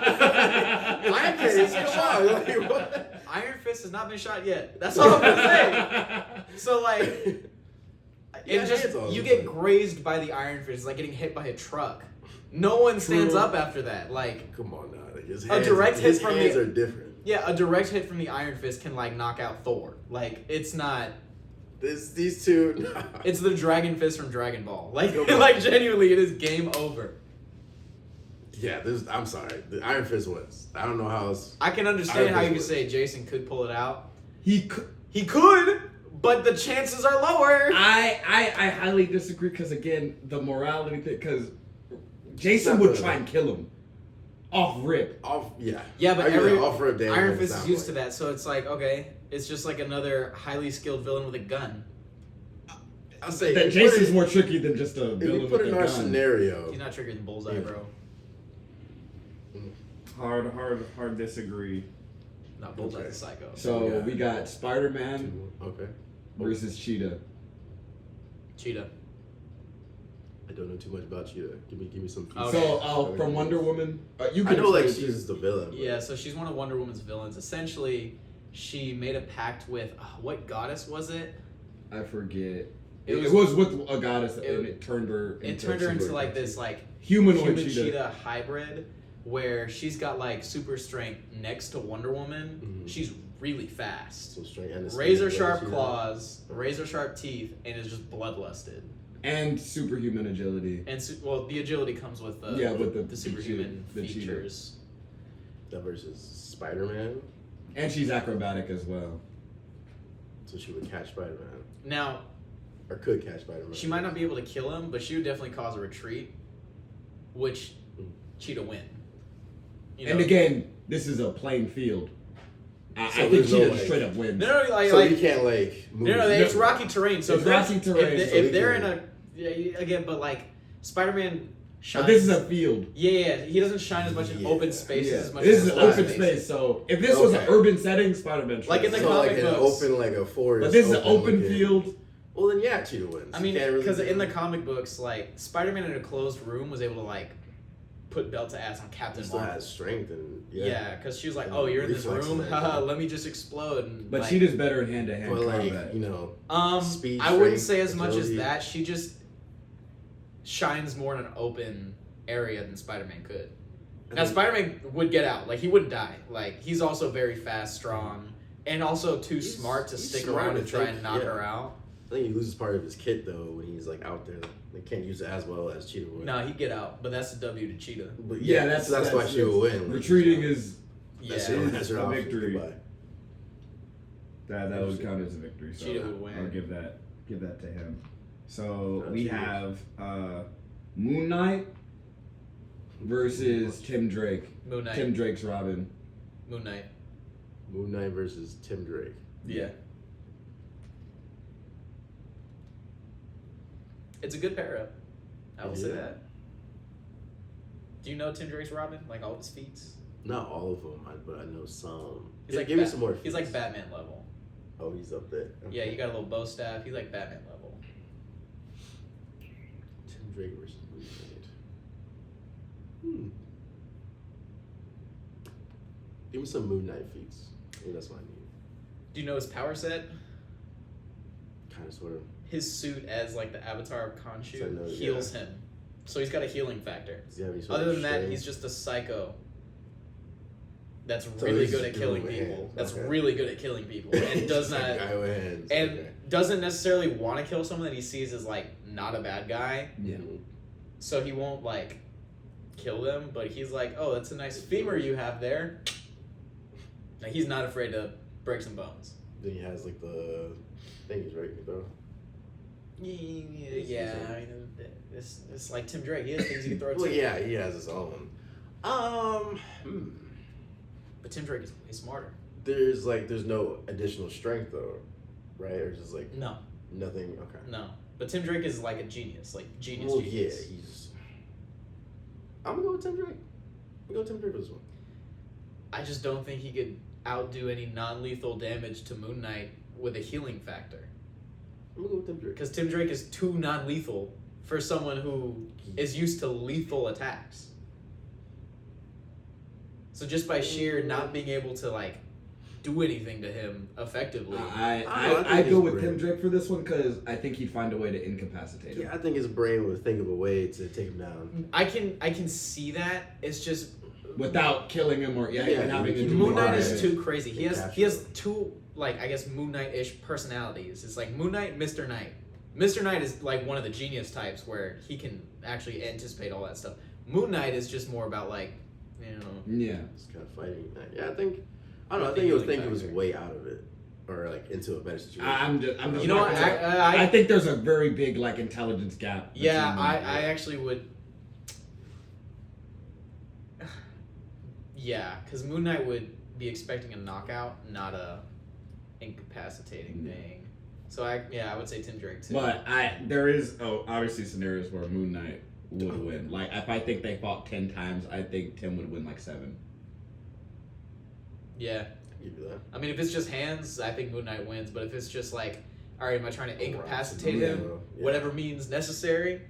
Iron Fist, come on. Like, what? Iron Fist has not been shot yet. That's all I'm gonna say. So like, Yeah, it just hands on you him. get grazed by the Iron Fist. It's like getting hit by a truck. No one stands True. up after that. Like, Come on now. Like, his A hands, direct hit his from hands the- are different. yeah, a direct hit from the Iron Fist can like knock out Thor. Like, it's not. These two. Nah. It's the Dragon Fist from Dragon Ball. Like, Come on. like genuinely, it is game over. Yeah, I'm sorry. The Iron Fist wins. I don't know how else. I can understand Iron how you Fist could wins. say Jason could pull it out. He could. He could, but the chances are lower. I highly disagree because again the morality thing because Jason Not would good. try and kill him off rip. Off, yeah. Yeah, but I agree, every off rip, damage Iron is Fist not is used to like- that, so it's like okay, it's just like another highly skilled villain with a gun. I'll say That if you put Jason's it- more tricky than just a If villain you put with it a in our gun. scenario, He's not trickier than Bullseye, Yeah. bro. Hard disagree. Not Bullseye's Okay. a psycho. So Yeah. we got Spider-Man okay. versus Cheetah. Cheetah. I don't know too much about you. Give me some. Okay. So from Wonder Woman, you I can know like explain it she's the villain. but- Yeah, so she's one of Wonder Woman's villains. Essentially, she made a pact with what goddess was it? too. I forget. It It was- was with a goddess, it- and it turned her. It turned her into super- like this like humanoid human cheetah. cheetah hybrid where she's got like super strength next to Wonder Woman. Mhm. She's really fast. So straight and the Razor speed, sharp yeah. claws, razor sharp teeth, and is just bloodlusted. and superhuman agility. And well, the agility comes with the Yeah, with the superhuman the cheetah. features. That versus Spider-Man, And she's acrobatic as well. so she would catch Spider-Man Now, or could catch Spider-Man. she might not be able to kill him, but she would definitely cause a retreat, which Cheetah win. You And know? again, this is a plain field. I So think there's no Cheetah way. straight up wins. No, like, So like you can't like move. no, it's rocky terrain. So It's if they're- rocky terrain, If, so if he they're can- in a again, but like Spider-Man But this is a field. Yeah, he doesn't shine as much in Yeah. open spaces as much This as is an flat open spaces. space. So if this was an Okay. urban setting, Spider-Man. Like in the So comic like an books. open like a forest. But this is an open looking- field. Well then yeah, Cheetah wins. I mean, You can't really because do in the it. comic books, like Spider-Man in a closed room was able to like put belt to ass on Captain He still Marvel. has strength and Yeah, because she was like, And "Oh, you're in this reflexes room, and haha, everything. let me just explode." And, But like, Cheetah's better in hand-to-hand But like combat. you know, speed, I wouldn't strength, say as much as agility. that. She just shines more in an open area than Spider-Man could. Now, Spider-Man would get out. Like, he wouldn't die. Like, he's also very fast, strong, and also too He's- smart to he's stick smart around to and try think, and knock yeah. her out. I think he loses part of his kit though when he's like out there. They can't use it as well as Cheetah would. No, he'd get out, but that's a W to Cheetah. But Yeah, that's why she will win. Like, Retreating is that's Yeah. her, that's her a option. victory. Goodbye. That would count as a victory. So Cheetah would win. I'll give that to him. So No, we Cheetah. have Moon Knight versus Tim Drake. Moon Knight. Tim Drake's Robin. Moon Knight. Moon Knight versus Tim Drake. Yeah. It's a good pair up. I will say Yeah. that. Do you know Tim Drake's Robin? Like all of his feats? Not all of them, but I know some. He's Yeah, like give me Bat- some more. He's like feats. Batman level. Oh, he's up there. Yeah, you got a little bow staff. He's like Batman level. Tim Drake versus Moon Knight. Give me some Moon Knight feats. I think that's what I need. Do you know his power set? Kind of, sort of. His suit as like the avatar of So I Khonshu know, heals him. So he's got a healing factor. Does he have any sort Other of than that, strength? he's just a psycho. That's So really he's good at just killing good with people. hands, That's okay. really good at killing people, and does Just a not guy with hands. and okay. doesn't necessarily want to kill someone that he sees as like not a bad guy. Yeah. So he won't like kill them, but he's like, "Oh, that's a nice femur you have there." Like, he's not afraid to break some bones. Then he has like the thingies, right? Though. Yeah, I mean, it's like Tim Drake. He has things he can throw Well, too. yeah, he has his own. But Tim Drake is way smarter. There's no additional strength though, right? Or just like No, nothing. Okay. no. But Tim Drake is like a genius, like genius. Well, genius. yeah, he's. I'm gonna go with Tim Drake. I'm gonna go with Tim Drake for this one. I just don't think he could outdo any non-lethal damage to Moon Knight with a healing factor. I'm gonna go with Tim Drake. Because Tim Drake is too non-lethal for someone who is used to lethal attacks. So just by sheer not being able to like do anything to him effectively, I I think go he's with Tim brave. Drake for this one because I think he'd find a way to incapacitate him. Yeah, I think his brain would think of a way to take him down. I can see that. It's just Without killing him or Yeah, even having to keep do him Moon Knight alive. is too crazy. He has Capture. two like I guess Moon Knight-ish personalities. It's like Moon Knight, Mr. Knight. Mr. Knight is like one of the genius types where he can actually anticipate all that stuff. Moon Knight is just more about like, you know, Yeah. Just kind of fighting. Yeah, I think. I don't know. I The think he was healing thinking he was factor. way out of it, or like into a better situation. I'm just you know what? not- I I think there's a very big like intelligence gap. yeah, between them. I actually would. Yeah, because Moon Knight would be expecting a knockout, not a incapacitating Yeah. thing. So I would say Tim Drake too. But there is obviously scenarios where Moon Knight would win. Like if I think they fought 10 times, I think Tim would win like 7. Yeah, I'll give you that. I mean if it's just hands, I think Moon Knight wins. But if it's just like, all right, am I trying to incapacitate Yeah, him? yeah. Whatever means necessary.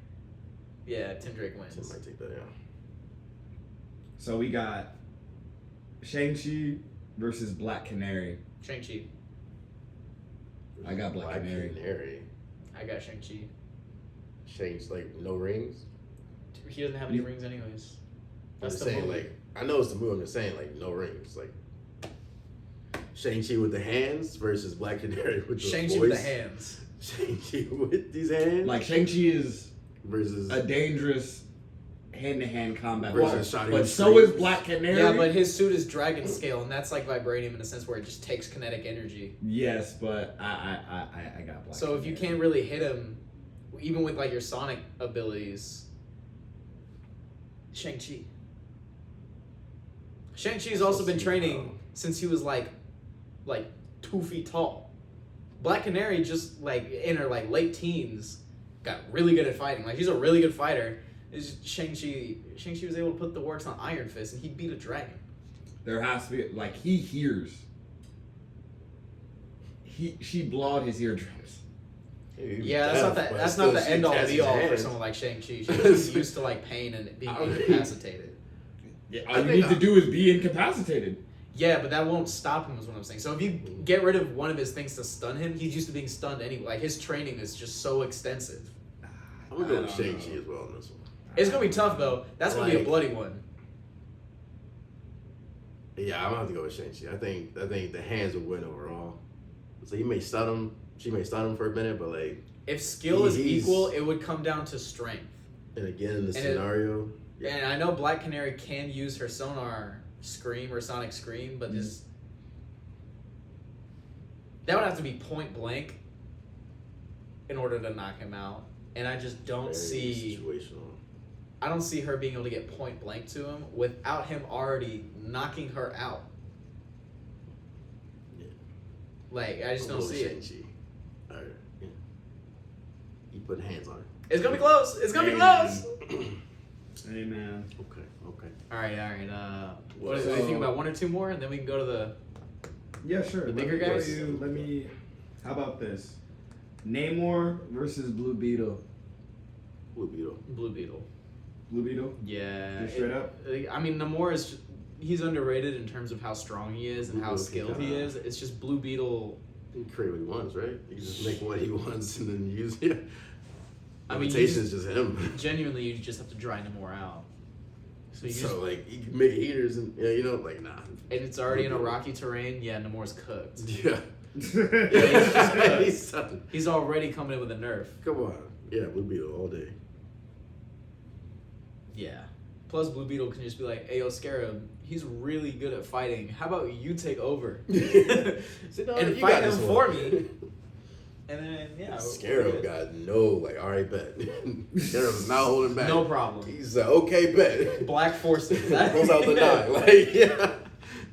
Yeah, Tim Drake Tim wins. might take that. Yeah. So we got Shang-Chi versus Black Canary. Shang-Chi. I got Black Canary. Canary. I got Shang-Chi. Shang's like no rings. He doesn't have any rings anyways. I'm That's just the saying, movie. like, I know it's the movie. I'm just saying, like, no rings. Like, Shang-Chi with the hands versus Black Canary with the Shang-Chi voice. with the hands. Shang-Chi with these hands. Like Shang-Chi is versus a dangerous hand-to-hand combat Versus fighter. Shotty But with so strings. is Black Canary. Yeah, but his suit is dragon scale, and that's like vibranium in a sense where it just takes kinetic energy. Yes, but I got Black So if you Canary. can't really hit him, even with like your sonic abilities, Shang-Chi. Shang-Chi's also been training since he was like 2 feet tall. Black Canary just like in her like late teens got really good at fighting. Like she's a really good fighter, Shang-Chi was able to put the works on Iron Fist, and he beat a dragon. There has to be like he hears. She blawed his eardrums. Yeah, that's not the end all be all for someone like Shang-Chi. She's used to like pain and being incapacitated. Yeah, all you need to do is be incapacitated. Yeah, but that won't stop him is what I'm saying. So if you get rid of one of his things to stun him, he's used to being stunned anyway. Like his training is just so extensive. I'm gonna go with Shang-Chi as well on this one. It's gonna be tough though. That's gonna be a Like- bloody one. Yeah, I'm gonna have to go with Shang-Chi. I think the hands will win overall. So he may stun him. She may stun him for a minute, but like, If skill is He's- equal, it would come down to strength. and again in the And scenario, And I know Black Canary can use her sonar scream or sonic scream, but this that would have to be point blank in order to knock him out. And I just don't very see situational. I don't see her being able to get point blank to him without him already knocking her out. Yeah. Like I just I'll don't go see with it. Shang-Chi. All right. Yeah. He put hands on her. It's gonna be close. It's gonna be Amen. close. Hey man. Okay. All right. What do you think about one or two more, and then we can go to the. Yeah, sure. The Let bigger me go guys? Let me. How about this? Namor versus Blue Beetle. Blue Beetle. Blue Beetle. Blue Beetle. Yeah. Just straight up? I mean, Namor is he's underrated in terms of how strong he is and Blue how Beetle skilled can he kinda- is. It's just Blue Beetle. He can create what he wants, right? He can just make what he wants and then use it. I mean, you Limitation is just him. Genuinely, you just have to dry Namor out. So you just, So like he can make heaters and yeah, you know, like nah. and it's already in a rocky terrain. Yeah, Namor's cooked. Yeah. Yeah, he's done. He's already coming in with a nerf. Come on. Yeah, Blue Beetle all day. Yeah. Plus, Blue Beetle can just be like, "Ayo, Scarab, he's really good at fighting. How about you take over See, no, and you fight got him this for one. me?" And then we're Scarab good. got no like all right bet. Scarab's not holding back. No problem. He's like okay bet. Black forces. Goes out the nine. Like yeah.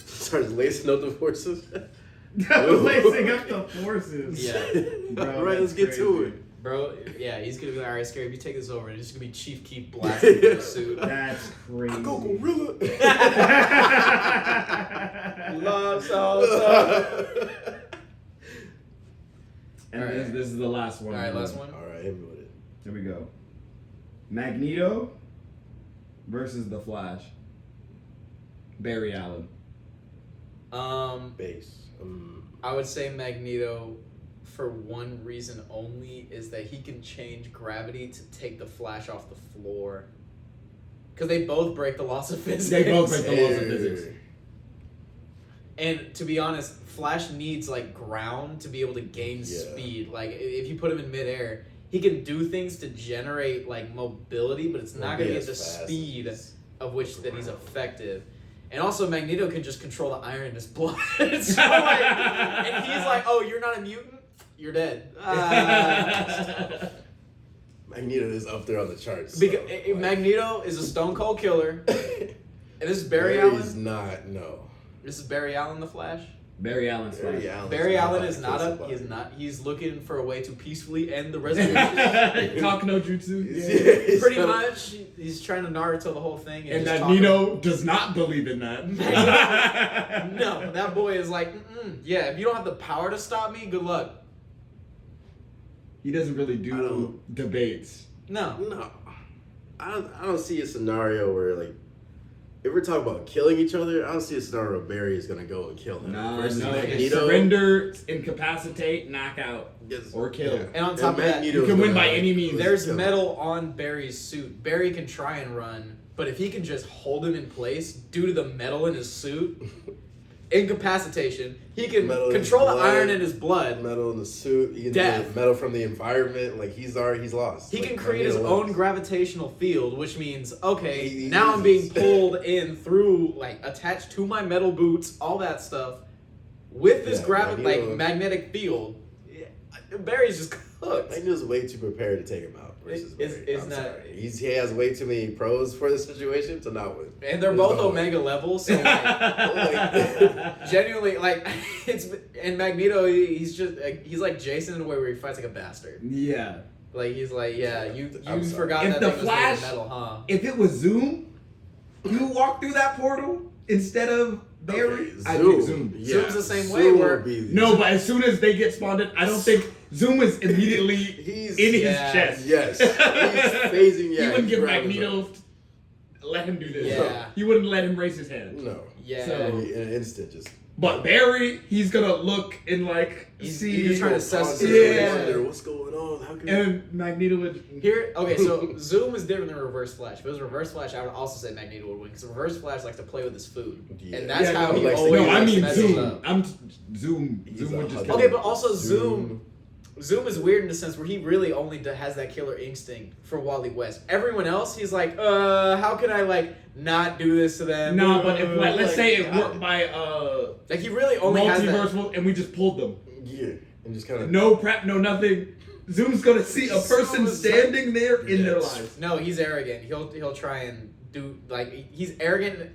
Starts lacing up the forces. Lacing up the forces. Yeah. Bro, All right, let's that's get to crazy. it. Bro, yeah, he's gonna be like, "Alright, Scarab, you take this over," and it's just gonna be Chief Keef blasting your suit. That's crazy. I go gorilla. Love so. And Alright. this is the last one. Alright, last one. All right, hit me with it. Here we go. Magneto versus the Flash. Barry Allen. Base. I would say Magneto, for one reason only, is that he can change gravity to take the Flash off the floor. Because they both break the laws of physics. They both break the laws of physics. And to be honest, Flash needs like ground to be able to gain Yeah. speed. Like if you put him in midair, he can do things to generate like mobility, but it's not Won't be going to get the as fast speed as- of which that he's effective. And also Magneto can just control the iron in his blood. So, like, and he's like, "Oh, you're not a mutant? You're dead." Magneto is up there on the charts. Because so, like- Magneto is a stone cold killer. And this is Barry Barry's Allen. not. No. This is Barry Allen, the Flash. Barry Allen's Barry Flash. Allen's Barry Allen about is to not kill a. somebody. He's not. He's looking for a way to peacefully end the resolution. Talk no jutsu. Yeah, he's Pretty trying to- much, he's trying to Naruto the whole thing. And just that talk Nino does not believe in that. No, that boy is like, yeah. If you don't have the power to stop me, good luck. He doesn't really I do don't- debates. No. No, I don't see a scenario where like if we're talking about killing each other, I don't see a scenario where Barry is gonna go and kill him. No, Versus no. Magneto. Surrender, incapacitate, knock out, Yes. or kill. Yeah. And on top of that, Magneto's you can win gonna, by like, any means. There's kill him. metal on Barry's suit. Barry can try and run, but if he can just hold him in place due to the metal in his suit, incapacitation, he can Metal in his control the blood. iron in his blood. Metal in the suit. He can Death. get metal from the environment. Like he's lost. He Like, can create his Magneto own wins. gravitational field, which means, okay, He now I'm being uses- pulled in through, like, attached to my metal boots, all that stuff, with this Yeah, like Magneto- magnetic field. Yeah, Barry's just cooked. Magneto's way too prepared to take him out. Versus Is- Barry. is I'm not- sorry. He has way too many pros for this situation to not win. And they're There's both no way. Omega levels, so like, genuinely, like, it's and Magneto, he's just he's like Jason in a way where he fights like a bastard. Yeah. Like he's like, yeah, you I'm sorry. forgot If that the thing was made of Flash- metal, huh? If it was Zoom, you walk through that portal instead of Barry. Okay, I think Zoom. Yeah, Zoom's the same way Zoom where- would be- No, but as soon as they get spawned in, I don't think Zoom is immediately he's in his Yeah. chest. yes, he's phasing. Yeah, He wouldn't give grabbing Magneto let him do this. Yeah. He wouldn't let him raise his hand. him. No, Yeah. So- in an instant, just But Barry, he's gonna look and like He's see. just trying to assess the Yeah. wonder what's going on. How can And Magneto would. Here, okay, so Zoom is different than Reverse Flash. If it was Reverse Flash, I would also say Magneto would win because Reverse Flash likes to play with his food, Yeah. and that's how no, he likes to- always No, I mean messes Zoom. up. I'm Zoom. He's Zoom a would just. hugger. kill Okay, him. but also Zoom is weird in the sense where he really only has that killer instinct for Wally West. Everyone else, he's like, how can I like not do this to them? No, but if like, let's say it I- worked by like he really only has that. multiverse and we just pulled them. yeah, and just kind of No prep, no nothing. Zoom's gonna see a person Zoom is standing there in their Yes. lives. No, he's arrogant. He'll try and do like he's arrogant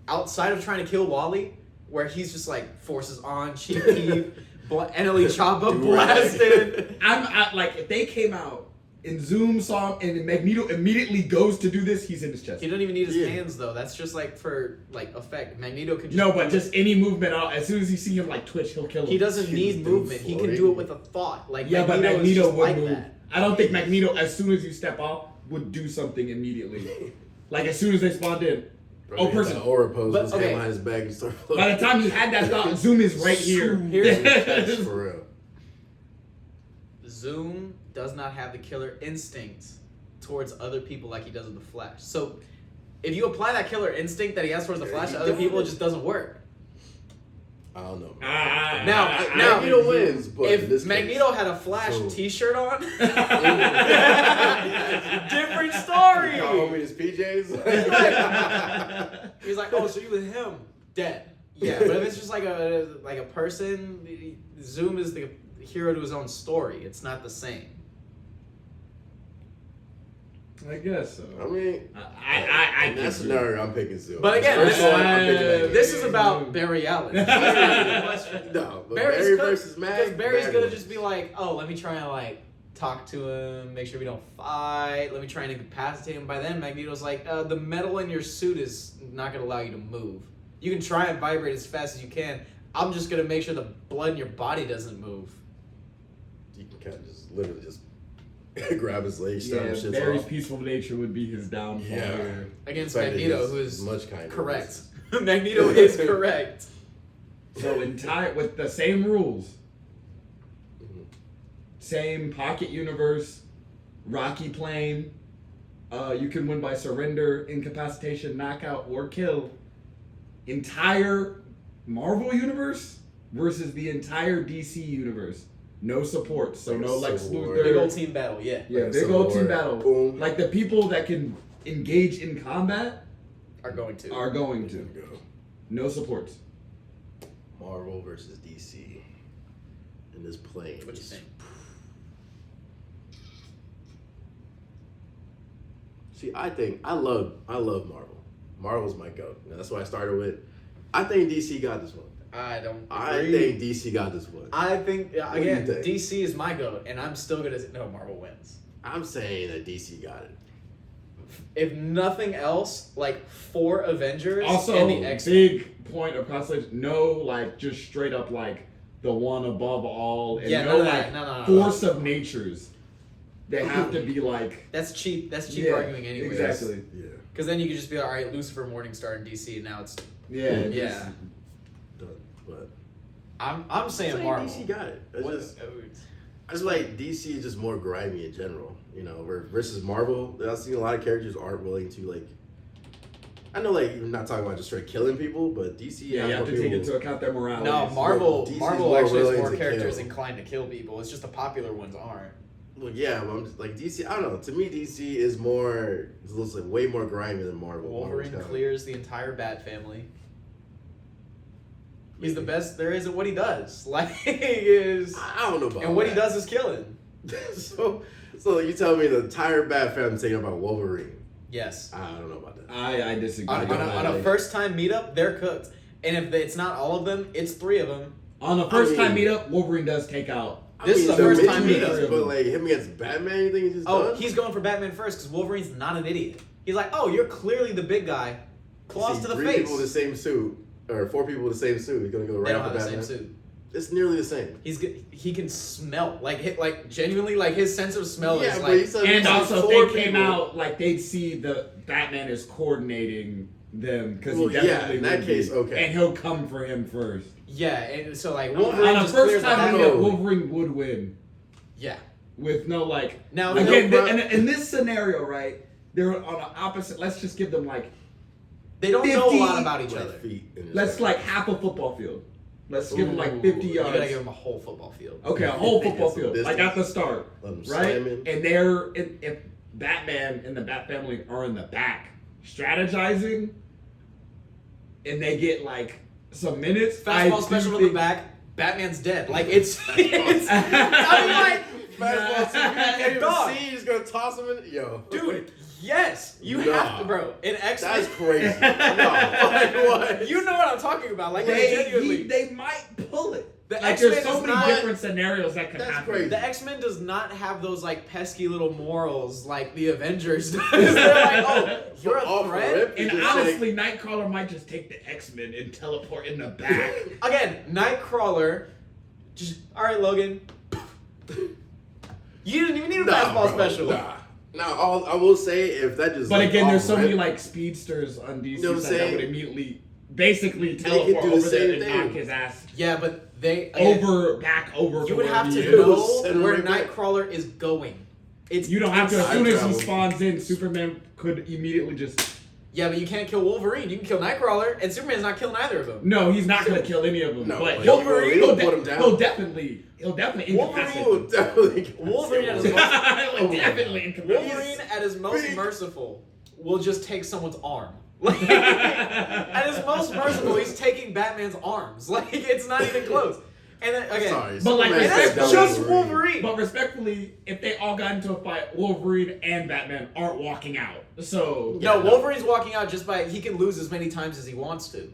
outside of trying to kill Wally, where he's just like forces on, Chief Keef, Eneli Choppa blasted. I'm like if they came out and Zoom saw him and Magneto immediately goes to do this, he's in his chest. He doesn't even need his Yeah. hands though. That's just like for like effect. Magneto can just No, but just any movement. As soon as you see him like twitch, he'll kill him. he doesn't He's need been movement. He can floating. do it with a thought. Like Yeah, but Magneto is Magneto just would like move. that. I don't think Magneto, as soon as you step off, would do something immediately. Like as soon as they spawned in. Oh, person. aura pose But, his okay. hand behind his back and start. By the time he had that thought, Zoom is right here. Here's- for real. Zoom does not have the killer instinct towards other people like he does with the Flash. So if you apply that killer instinct that he has towards the Flash He to other people, it does. just doesn't work. I don't know. Now- Magneto wins, but in If this Magneto case, had a Flash so- T-shirt on, different story. Got home in his PJs. He's like, oh, so you with him? Dead. Yeah, but if it's just like a person, Zoom is the hero to his own story. It's not the same. I guess so. I mean, I in that scenario, I'm picking Zoom. But again, First this- one, I'm picking Magneto. This is about Barry Allen. No, but Barry's Barry good- versus Mag. Because Barry's Mag gonna wins. just be like, oh, let me try and like talk to him, make sure we don't fight. Let me try and incapacitate him. By then, Magneto's like, the metal in your suit is not gonna allow you to move. You can try and vibrate as fast as you can. I'm just gonna make sure the blood in your body doesn't move. You can kind of just literally just grab his legs, stab Yeah, his shit Barry's off. peaceful nature would be his downfall. Yeah. here. Against The fact that Magneto, he's who is much kinder. correct. Magneto is correct. So entire with the same rules, Mhm. same pocket universe, Rocky plane. You can win by surrender, incapacitation, knockout, or kill. Entire Marvel universe versus the entire DC universe. No support, so Like a no Lex Civil War. Luthor. Big old team battle, yeah. Yeah, Like big Civil old team War. battle. Boom. Like the people that can engage in combat Are going to. are going There to. we go. No supports. Marvel versus DC in this plane. What you think? See, I love Marvel. Marvel's my goat. And that's what I started with. I think DC got this one. I don't. I agree. think DC got this one. I think do you again, think? DC is my goat, and I'm still gonna no Marvel wins. I'm saying that DC got it. If nothing else, like 4 Avengers Also, and the X. big point of constellation. No, like just straight up like the one above all, and Yeah, no no, like no. force of natures. They have to be like That's cheap. That's cheap Yeah, arguing anyway. exactly. Yeah. Because then you could just be like, all right, Lucifer, Morningstar, and DC, and now it's. yeah, Yeah. Done. But I'm saying I'm Marvel. DC got it. What- I just like DC is just more grimy in general, you know. Versus Marvel, I've seen a lot of characters aren't willing to like. I know, like, you're not talking about just straight killing people, but DC. Yeah, has you have more to take people- into account their morality. No, Marvel. DC's Marvel more actually has willing more to characters kill. inclined to kill people. It's just the popular ones aren't. Well, yeah, but I'm just like DC. I don't know. To me, DC is more, it's like way more grimy than Marvel. Wolverine Marvel's clears the entire Bat family. He's the best there is at what he does. Like is, I don't know about and what he that. does is killing. so you tell me the entire Bat family taking about Wolverine? Yes. I don't know about that. I disagree. On, on a first time meetup, they're cooked. And if it's not all of them, it's 3 of them. On a first time I mean- meetup, Wolverine does take out This is the the first time minions, meetup. but like him against Batman, you think he's just Oh, done? he's going for Batman first because Wolverine's not an idiot. He's like, oh, you're clearly the big guy. Claws See, to the 3 face. people in the same suit, or 4 people in the same suit. He's gonna go They right don't have after the Batman. same suit. It's nearly the same. He can smell like genuinely like his sense of smell Yeah, is but he like said And it's also, four if they came people. out, like, they'd see the Batman is coordinating them, because Well, he yeah, definitely in that would case, be. okay. And he'll come for him first. yeah, and so like On Wolverine On the just first clears the time we path. met, Wolverine would win. Yeah. With no, like... Now Again, no, in this scenario, right, they're on the opposite... Let's just give them, like... they don't know a 50 lot about each Like other. feet in his Let's, head. like, half a football field. Let's give them, like, 50 You yards. gotta give him a whole football field. Okay, a whole football That's some field, like distance. at the start, Let 'em right? slam in. And they're if Batman and the Bat Family are in the back strategizing, and they get like some minutes. I Fastball do special to think- the back. Batman's dead. Like it's. I mean, like, Fastball, so you can't even Dog. see. He's gonna toss him in. Yo, dude. Yes, you Nah. have to, bro. In X Men, that's crazy. No, like what? you know what I'm talking about. Like They, they might pull it. The Like X-Men there's so does many not- different scenarios that could That's happen. crazy. The X-Men does not have those like pesky little morals like the Avengers does. They're like, oh, you're Off a the threat. rip, And you just honestly, Nightcrawler might just take the X-Men and teleport in the back. Again, Nightcrawler. Just all right, Logan. You didn't even need a fastball bro, special. Nah. Now, I will say if that just. But like, again, there's off so many rip, like speedsters on DC You know what I'm side that saying? would immediately, basically could teleport do the over there same and thing. knock his ass Yeah, but they again, over. You would where have he to is. know Send him where right back. Nightcrawler is going. It's You don't have to. As Time soon as he travel. spawns in, Superman could immediately just. Yeah, but you can't kill Wolverine. You can kill Nightcrawler, and Superman's not killing either of them. No, he's not gonna kill any of them. No, but but Wolverine, he'll he'll, put him down. he'll definitely Wolverine incapacitate. will definitely. Wolverine at his He'll most, definitely incapacitate. Wolverine at his most Big. merciful will just take someone's arm. Like, at his most merciful, he's taking Batman's arms. Like it's not even close. And then again, Sorry, But, like, Superman and that's said that just Wolverine. Wolverine. But respectfully, if they all got into a fight, Wolverine and Batman aren't walking out. So No, Yeah, no. Wolverine's walking out just by he can lose as many times as he wants to.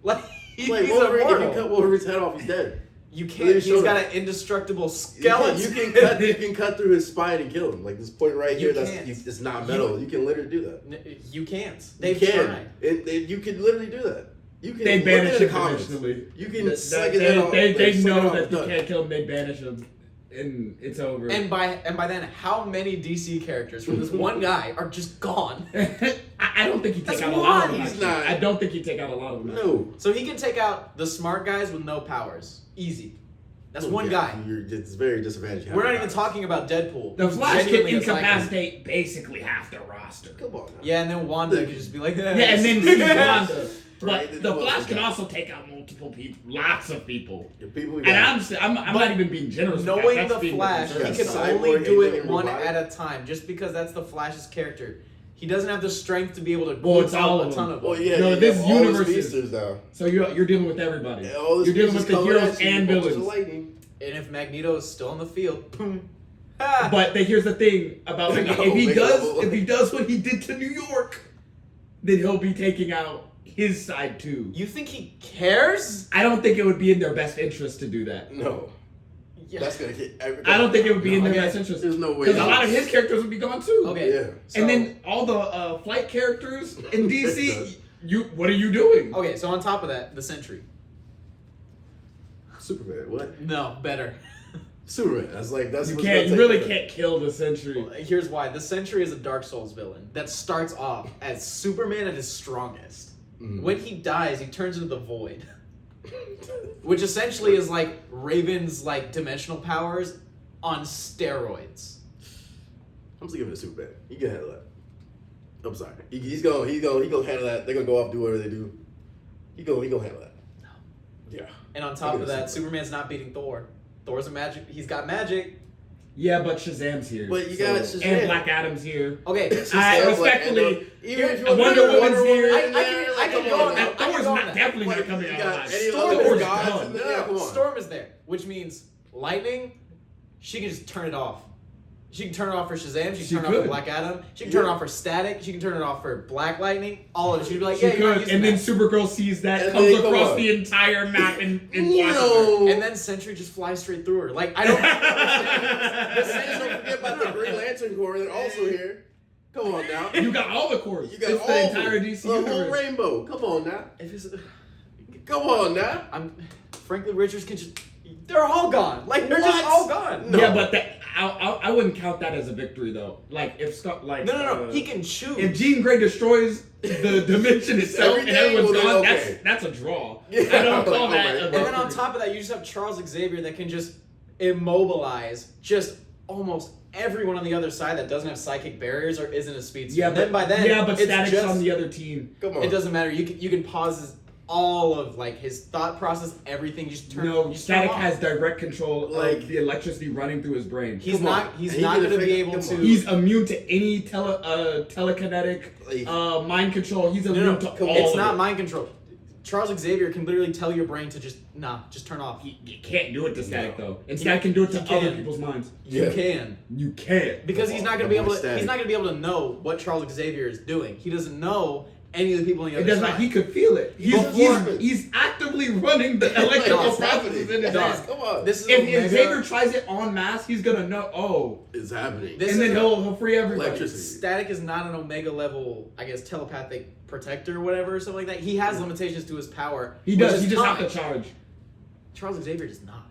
Like he's Like Wolverine, if immortal. you cut Wolverine's head off, he's dead. You They can't. showed He's got it. an indestructible You skeleton. can cut through his spine and kill him. Like this point right You here, can't. it's not metal. You can literally do that. You can't. You They've can. tried. You can literally do that. You can they look banish at the him comments. eventually. You can They, suck his head off. they like, suck it know off, that you done. can't kill him. They banish him, and it's over. And by then, how many DC characters from this one guy are just gone? I don't think he That's take out a lot of them. why he's actually. not- I don't think he take out a lot of them. No. So he can take out the smart guys with no powers, easy. That's one Yeah, guy. It's very disadvantaged. We're not even talking about Deadpool. The who's Flash can genuinely a psycho. incapacitate basically half the roster. Come on. Now. Yeah, and then Wanda could just be like, Yeah, and then see Wanda. Right, But the well, Flash can okay. also take out multiple people, lots of people. The people we And got. I'm But not even being generous. with that. Knowing That's the being Flash, he concerned. can Cyborg only and do it Living one Robotic. at a time, just because that's the Flash's character. He doesn't have the strength to be able to Well, group it's all up a of ton them. of them. Well, yeah, No, you this have all the universe is- speedsters now. So you're dealing with everybody. Yeah, all the You're dealing with speedsters the coming heroes at you, and bolts of villains. lightning. And if Magneto is still on the field, boom. Ah. But here's the thing about No, if he make does it- if he does what he did to New York, then he'll be taking out his side too. You think he cares? I don't think it would be in their best interest to do that. No. Yeah. That's gonna hit everybody. I don't think it would be in their okay. best interest There's no way. because a lot of his characters would be gone too. Okay. Yeah. So, And then all the flight characters in DC, what are you doing? okay, so on top of that, the Sentry. Superman. What? No, better. Superman. That's You what's can't. gonna You take really it. can't kill the Sentry. Here's why. The Sentry is a Dark Souls villain that starts off as Superman at his strongest. Mhm. When he dies, he turns into the Void. Which essentially is like Raven's like dimensional powers on steroids. I'm just giving it to Superman. He can handle that. I'm sorry. He's gonna handle that. They're gonna go off and do whatever they do. He gonna handle that. No. Yeah. And on top Look of at that, Superman. Superman's not beating Thor. Thor's a magic. He's got magic. Yeah, but Shazam's here. But you got Shazam. and Black Adam's here. Okay. I Shazam's like, respectfully, and even if you Wonder want to put Woman's here. in I there, can like, go come on that. And I can Thor's go on not that. definitely Like, not coming you out got alive. any Storm other is gods done. in there? Yeah, come on. Storm is there, which means Lightning, she can just turn it off. She can turn it off for Shazam. She can She turn it off for could. Black Adam. She can turn it off for Static. She can turn it off for Black Lightning. All of it. She'd be like, She yeah, you're not could, using and then that. Supergirl sees that, And comes then, come across on. the entire map and No. And then Sentry just flies straight through her. Like, I don't. Let's don't forget about the Green Lantern Corps that's also here. Come on now. You got all the cores. You got it's all the entire of it. DC the whole universe. rainbow. Come on now. If it's, Come on now. Franklin Richards can just. They're all gone. Like, they're What? just all gone. No. Yeah, but I wouldn't count that as a victory though. Like if Scott, like No. He can choose. if Jean Grey destroys the dimension itself and Everything, everyone's well, gone, then, okay. that's a draw. Yeah, I don't call like, that alright. a And then on victory. top of that, you just have Charles Xavier that can just immobilize just almost everyone on the other side that doesn't have psychic barriers or isn't a speedster. Yeah, and then by then, but it's Static's just, on the other team. Come on. it doesn't matter. You can pause all of like his thought process, everything. You just turn. No, you just turn Static off. has direct control Like- of the electricity running through his brain. He's Come not. on. He's And he not can going to be affect- able come to. on. He's immune to any telekinetic Like, mind control. He's immune no, to come all on. it's of not it. mind control. Charles Xavier can literally tell your brain to just turn off. You can't do it to Static No. though. And Static can do it to He can. other people's minds. You Yeah. can. You can't. Because Come he's on, not going to be come able on, to. He's Static. not going to be able to know what Charles Xavier is doing. He doesn't know any of the people on the It other doesn't side. like he could feel it. He's actively running the electrical Like, it's processes in his Dog. head. Come on. This is If Omega. Xavier tries it en masse, he's gonna know. Oh, It's happening. This and then is- he'll free everybody. Electricity. Static is not an Omega level, I guess, telepathic protector or whatever, or something like that. He has limitations to his power. He which does. is He just have time. to charge. Charles Xavier does not.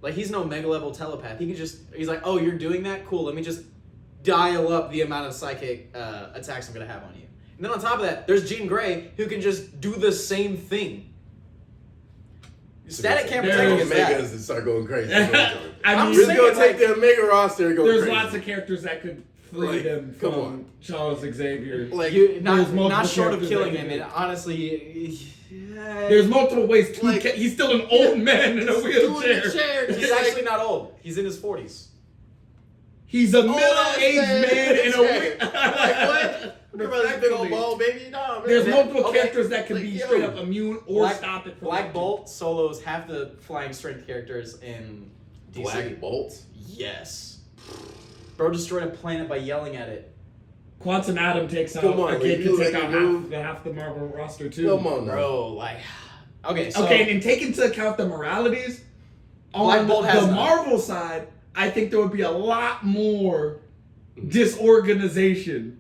Like, he's an Omega level telepath. He can just. He's like, oh, you're doing that? Cool. Let me just dial up the amount of psychic attacks I'm gonna have on you. And then on top of that, there's Jean Grey who can just do the same thing. Static can't There's protect against that. Omegas that start going crazy. I I'm mean, Just saying, gonna take like- the Omega roster and go there's crazy. lots of characters that could free Like, them come from on. Charles Xavier. Like, You, not There's multiple not short of characters killing that him, can and do honestly, There's multiple ways to. Like- He's still an old man in a doing the wheelchair. chair. he's He's actually like, not old. He's in his 40s. He's a old middle-aged man in a chair. wheelchair. Like what? Remember that big old ball, baby? No, man. There's Okay, multiple okay. characters that can Like, be yo. straight up immune or Black- stop it. From Black action. Bolt solos half the flying strength characters in DC. Black Bolt. Yes. Bro destroyed a planet by yelling at it. Quantum Atom takes out. Come on, a like, kid you can take like out move. half the Marvel roster too. Come on, now. Bro, like. Okay, so. Okay, and take into account the moralities. Black On Bolt has the none. Marvel side, I think there would be a lot more disorganization.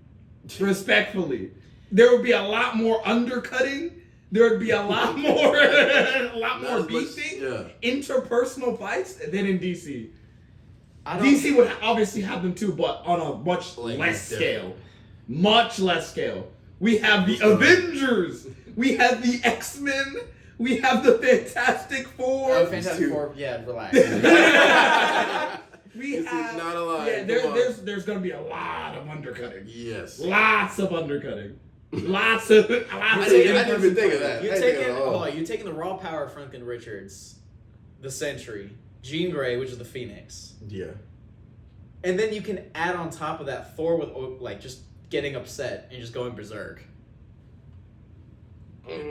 Respectfully, there would be a lot more undercutting. There would be a lot more, Not as much- beefing, yeah. interpersonal fights than in DC. I don't, DC would obviously have them too, but on a much Like, less different. scale. Much less scale. We have the Sorry. Avengers. We have the X-Men. We have the Fantastic Four. Fantastic Dude. Four, yeah, relax. We This is have. not a lie. Yeah, Come on. there's going to be a lot of undercutting. Yes. Lots of undercutting. Lots of. I didn't even think of that. You're I didn't think taking, of that at all. hold on, you're taking the raw power of Franklin Richards, the Sentry, Jean Grey, which is the Phoenix, Yeah. and then you can add on top of that Thor with like just getting upset and just going berserk.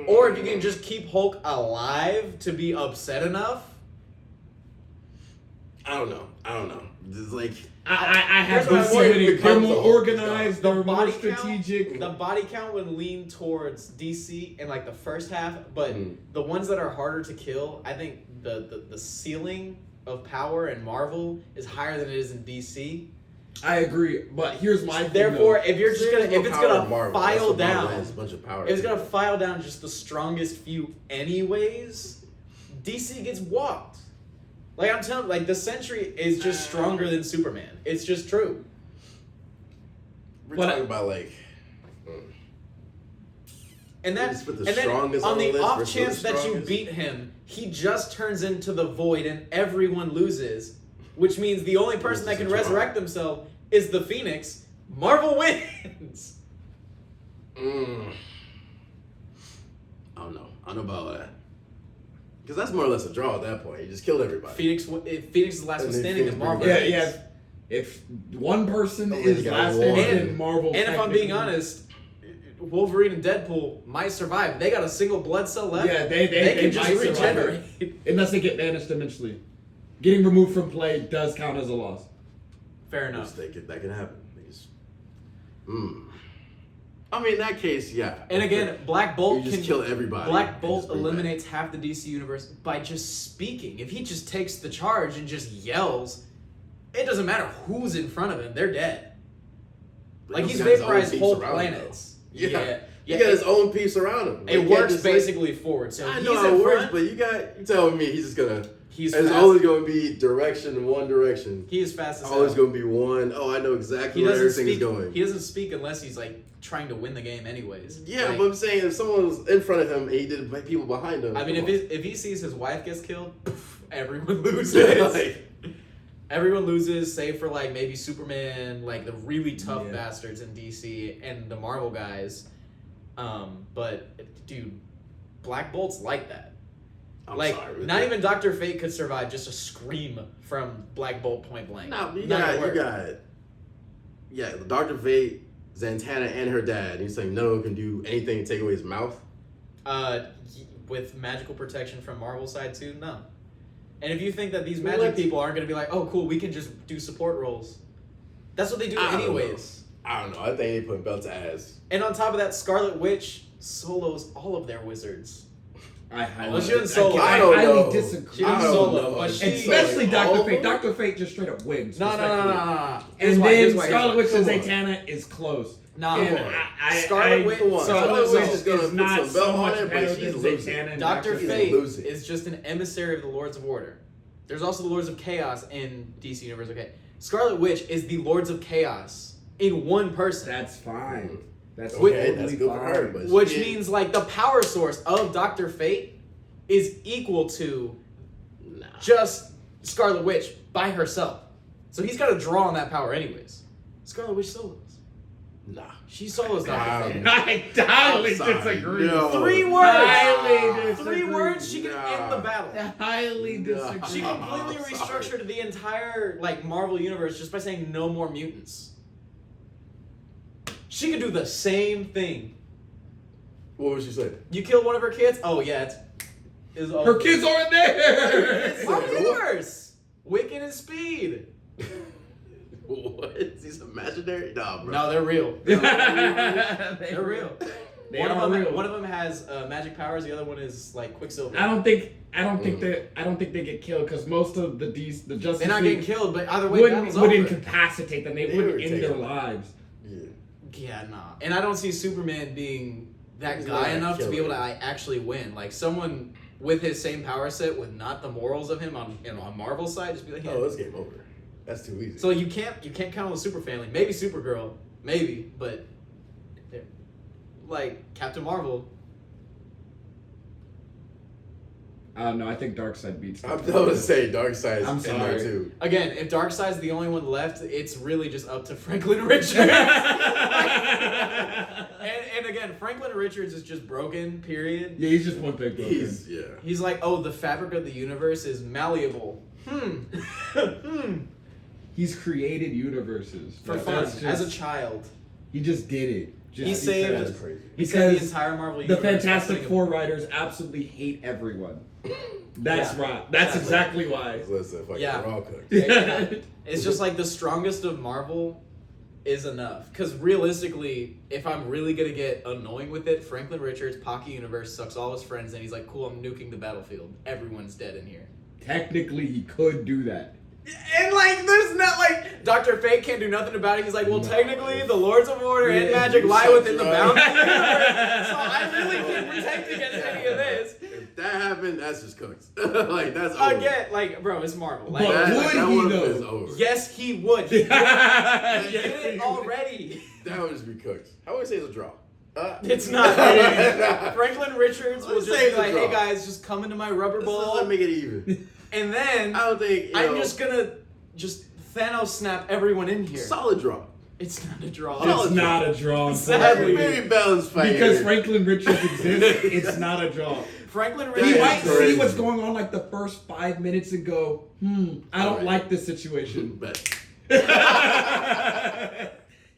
Or if you can just keep Hulk alive to be upset enough. I don't know. It's like I have Here's what this I want. winning. They're Becomes more a- organized. The They're more body count- strategic. The body count would lean towards DC in like the first half, but Mm. the ones that are harder to kill, I think the ceiling of power in Marvel is higher than it is in DC. I agree, but here's my thing, Therefore, though. if you're just gonna, if it's gonna file down, has a bunch of power. if it's gonna file down just the strongest few anyways, DC gets walked. Like I'm telling, like the Sentry is just stronger than Superman. It's just true. We're But- talking about like. And that, Just put the and then strongest on on the the list off versus chance the that you strongest. beat him, he just turns into the Void and everyone loses, which means the only person that can Loses to resurrect themselves is the Phoenix. Marvel wins. I don't know. I don't know about that. Because that's more or less a draw at that point. You just killed everybody. Phoenix, if Phoenix is the last And one then standing, then Phoenix Marvel brings Yeah, wins. yeah. If one person Oh, then is you got last one. standing, And- then Marvel. And if I'm being technically- honest, Wolverine and Deadpool might survive. They got a single blood cell left. Yeah, they can just might survive. regenerate. unless they get banished eventually. Getting removed from play does count as a loss. Fair enough. That can happen. I mean, in that case, yeah. And again, Black Bolt you just can kill everybody. Black and Bolt just bring eliminates half the DC universe by just speaking. If he just takes the charge and just yells, it doesn't matter who's in front of him; they're dead. back. Like He's he's got his own vaporized peeps whole around him, planets. though. Yeah. Yeah. He got his own piece around him. It works basically forward. So I he's know how in it works, front. but you telling me he's just gonna. He's It's fast. always gonna be one direction. He is fast as Always hell. gonna be one. Oh, I know exactly He where doesn't everything speak. is going. He doesn't speak unless he's like trying to win the game, anyways. Yeah, Like, but I'm saying if someone was in front of him and he did people behind him. I mean, come if he sees his wife gets killed, everyone loses. Like- Everyone loses, save for like maybe Superman, like the really tough Yeah. bastards in DC and the Marvel guys. But dude, Black Bolt's like that. I'm like sorry, with not that. even Dr. Fate could survive just a scream from Black Bolt point blank. No, but Not gonna work. yeah, Dr. Fate, Zatanna, and her dad. He's saying none of them can do anything to take away his mouth. With magical protection from Marvel side too, no. And if you think that these Well, magic let's- people aren't gonna be like, oh cool, we can just do support roles. That's what they do I don't anyways. I don't know. I think they put belt to ass. And on top of that, Scarlet Witch solos all of their wizards. I highly, Well, she didn't solo. I I don't highly know. disagree. She didn't I don't solo, know. but she- Especially Like, all Dr. of Fate. them? Dr. Fate just straight up wins. No. respectfully. Here's And why, then here's why, Scarlet Witch here's and why. Zatanna is close. Nah, And Come on. Scarlet Witch- Come on. Scarlet Scarlet Witch Witch is gonna is put not some so belt on much it, but better she's than losing. Zatanna and Dr. She's Fate losing. is just an emissary of the Lords of Order. There's also the Lords of Chaos in DC Universe, okay? Scarlet Witch is the Lords of Chaos in one person. That's fine. That's Okay, totally that's good for fine. her, but Which she- means like the power source of Dr. Fate is equal to Nah. just Scarlet Witch by herself. So he's got to draw on that power anyways. Scarlet Witch solos. Nah. She solos Dr. Fate. I highly I'm sorry. disagree. No. 3 words! Highly Three disagree. words, she can end the battle. Highly disagree. She completely I'm sorry. restructured the entire like Marvel universe just by saying no more mutants. She could do the same thing. What would she say? You kill one of her kids? Oh yeah, it's Her kids aren't there. Marvel universe. Wiccan and Speed. What? Is these imaginary? Nah, bro. No, they're real. They're real. They One are of them. real. One of them has magic powers. The other one is like Quicksilver. I don't think they get killed because most of the Justice They're not getting League killed, but either way, would battle's would over. incapacitate them. They They would would end take their them. lives. Yeah. Yeah, nah. And I don't see Superman being that He's guy not enough to be able to killer. actually win. Like someone with his same power set with not the morals of him on Marvel's side, just be like, yeah. Oh, it's game over. That's too easy. So you can't count on the super family. Maybe Supergirl, maybe, but like Captain Marvel. No, I think Darkseid beats. I'm going to say Darkseid's I'm in there sorry. too. Again, if Darkseid's the only one left, it's really just up to Franklin Richards. and again, Franklin Richards is just broken. Period. Yeah, he's just one big broken. Yeah. He's like, oh, the fabric of the universe is malleable. He's created universes For That- fun, that's as a just- child. He just did it. He Just saved- because- That's crazy. He said the Because entire Marvel the universe. by Fantastic putting Four writers absolutely hate everyone. That's Yeah, right. That's exactly. exactly why. Listen, fucking Yeah. we're all cooked. Yeah. It's just like the strongest of Marvel is enough. Because realistically, if I'm really gonna get annoying with it, Franklin Richards, Pocky Universe sucks all his friends, and he's like, "Cool, I'm nuking the battlefield. Everyone's dead in here." Technically, he could do that. And like, there's not like Dr. Fate can't do nothing about it. He's like, well, No. technically, the Lords of Order and Yeah, magic you lie suck, within the bro. bounds of the universe. So I really can't protect against any of this. If that happened, that's just cooked. Like that's over. Again, like, bro, it's Marvel. Like, But would that he, one though? is over. yes, he would. He did it already. That would just be cooked. How would I say it's a draw? It's not. Franklin Richards will Let's just say be it's a like, draw. hey guys, just come into my rubber Let's ball. not make it even. And then I don't think. You I'm know, just gonna just Thanos snap everyone in here. solid draw. It's not a draw. Solid It's not a draw. Sadly. Maybe balance fight. Because here. Franklin Richards exists, it's not a draw. Franklin He Richards. might crazy. see what's going on like the first 5 minutes and go, I don't Alright. like this situation. Bet.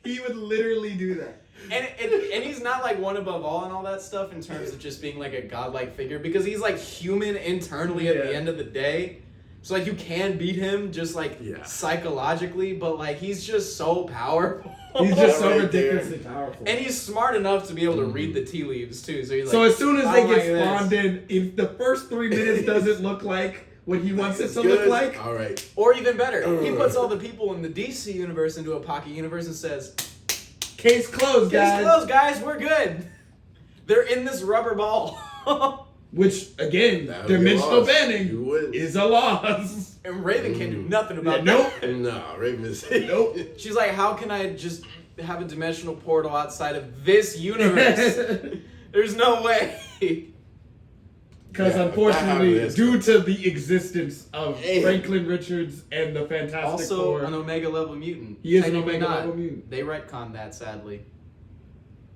He would literally do that. And he's not like one above all and all that stuff in terms of just being like a godlike figure because he's like human internally at the Yeah. end of the day. So like you can beat him just like Yeah. psychologically, but like he's just so powerful. He's just so Right ridiculously powerful. and he's smart enough to be able to read the tea leaves too. So he's like, So as soon as "I they like get this." spawned in, if the first 3 minutes doesn't look like what he wants it It's to good. look like, All right. Or even better, he puts all the people in the DC universe into a pocket universe and says, case closed, "Case guys. closed, guys. We're good." They're in this rubber ball. Which again, That would be a dimensional loss. banning You would. is a loss. And Raven can't do nothing Yeah, about nope. that. No, Raven is. Nope. She's like, how can I just have a dimensional portal outside of this universe? There's no way. Because Yeah, unfortunately, that happens. due to the existence of Hey. Franklin Richards and the Fantastic Also, Four, an Omega level mutant. he is an Technically Omega not. level mutant. They retconned that, sadly.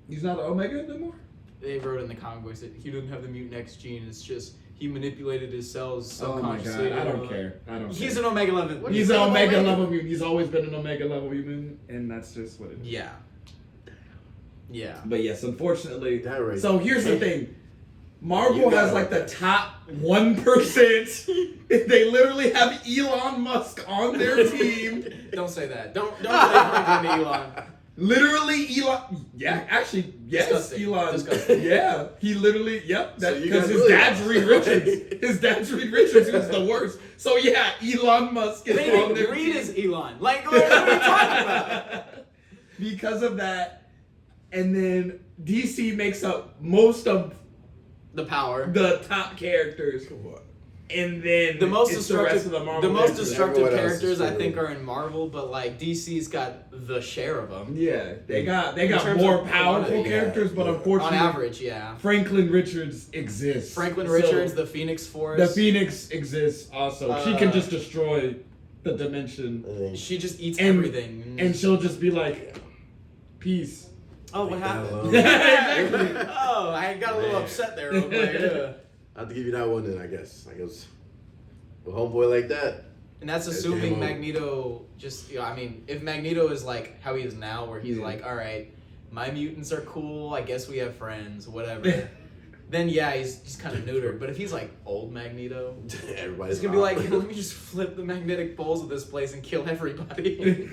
He's not an Omega anymore? They wrote in the comic books that he doesn't have the mutant X gene. It's just he manipulated his cells Oh my subconsciously. god, I don't care. I don't He's care. an Omega level. What do you He's say an about Omega Omega? level mutant. He's always been an Omega level mutant, and that's just what it is. Yeah. Yeah. But yes, unfortunately. That right. So here's the thing. Marvel You got has like the that. top 1%. They literally have Elon Musk on their team. Don't say that. Don't say Franklin to Elon. Literally Elon. Yeah, actually, yes, Disgusting. Elon. Disgusting. Yeah, he literally. Yep. So That you because guys his really dad's are. Reed Richards. His dad's Reed Richards was the worst. So yeah, Elon Musk is on their Reed team. is Elon. Like, what are you talking about? Because of that, and then DC makes up most of The power. the top characters. Come on. And then The most it's the rest destructive, of the Marvel the most characters. destructive Everyone else is characters I screwed. think are in Marvel, but like DC's got the share of them. Yeah, they got In terms more of powerful quantity, characters, but yeah. On unfortunately, average, yeah. Franklin Richards exists. Franklin So, Richards, the Phoenix Force. the Phoenix exists also. She can Uh, just destroy the dimension, And then She just eats And- everything. and she'll just be like, "Peace." oh, what Leave that happened? alone. Exactly. Oh, I got a little Man. upset there. Real quick. Yeah. I have to give you that one then, I guess. With homeboy like that. And that's That's assuming game over. Magneto just, I mean, if Magneto is like how he is now, where he's Yeah. like, all right, my mutants are cool, I guess we have friends, whatever. Then yeah, he's kind of neutered. But if he's like old Magneto, Everybody's he's gonna be like, hot. let me just flip the magnetic poles of this place and kill everybody.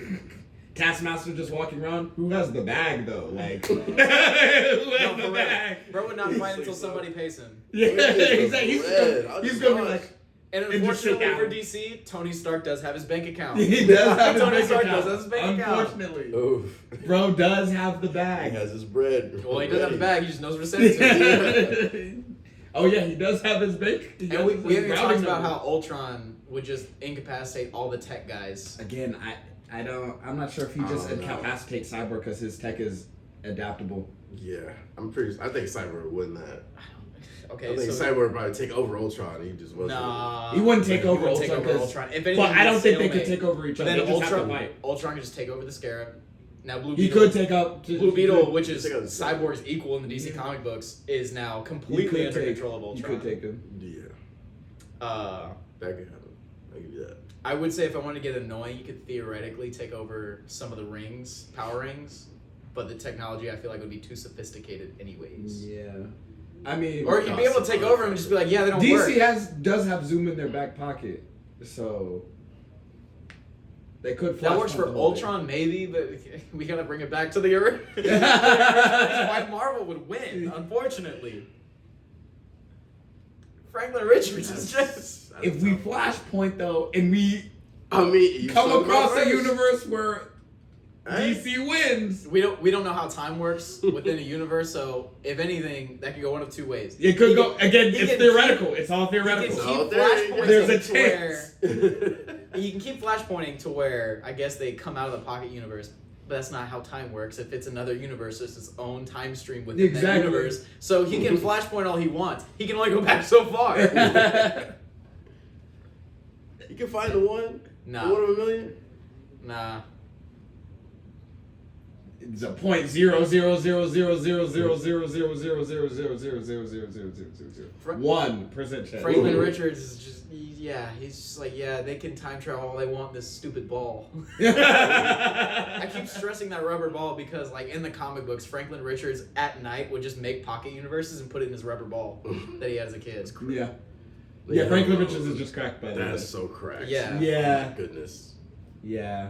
Taskmaster just walking around. Who has the bag though? Like, who No, has for the real. bag? Bro would not He's fight like, until so- somebody pays him. Yeah, Where's exactly. the bread? I'll He's just gonna be watch. like, And And just sit unfortunately for down. DC, Tony Stark does have his bank account. he does have his Tony bank Stark account. does have his bank account. Unfortunately, Oof. bro does have the He bag. has his bread. Well, he doesn't have a ready. bag, he just knows where to send it to. Oh yeah, he does have his bank. He And has we his haven't even talked routing about number. how Ultron would just incapacitate all the tech guys. Again, I'm not sure if he just I don't know. incapacitates Cyborg because his tech is adaptable. Yeah, I think Cyborg would win that. Okay, I think so Cyborg would probably take over Ultron. He just wasn't. nah, He wouldn't take he over wouldn't take Ultron, over 'cause- Ultron. If anything, But I don't he'd think they could stalemate. take over each But other. then They just have to Ultron, fight. Ultron could just take over the Scarab. Now Blue He Beetle, could take out Blue Beetle, which is Take out the Scarab. Cyborg's equal in the DC comic books, is now He completely could under take- control of He Ultron. could take him. Yeah, Uh, that could happen. I'll give you that. I would say if I wanted to get annoying, you could theoretically take over some of the rings, power rings, but the technology I feel like would be too sophisticated anyways. Yeah, I mean, Or you'd be able to take over and just be like, yeah, they don't work. DC does have Zoom in their back pocket, so they could. That works flashpoint for a little bit. Ultron, maybe, but we gotta bring it back to the Earth. That's why Marvel would win, unfortunately. Franklin Richards is just. If we flashpoint though, and we I mean, you come saw across my a face. universe where Hey. DC wins, We don't know how time works within a universe, so if anything, that could go one of two ways. it could He go can- again. he It's can theoretical. It's all He can theoretical. keep all theory. flashpointing There's a to where chance. you can keep flashpointing to where I guess they come out of the pocket universe, but that's not how time works. If it's another universe, it's its own time stream within that Exactly. universe. So he can flashpoint all he wants. He can only go back so far. You can find the one. Nah. The one of a million. Nah. It's a point 0.0000000000000000000000001% chance. Franklin Ooh. Richards is just he's just like, yeah, they can time travel all they want in this stupid ball. I I keep stressing that rubber ball because, like, in the comic books, Franklin Richards at night would just make pocket universes and put it in his rubber ball that he had as a kid. Yeah. Yeah, Franklin Richards is just cracked by that. That's so correct. Yeah. Yeah. Oh my goodness. Yeah.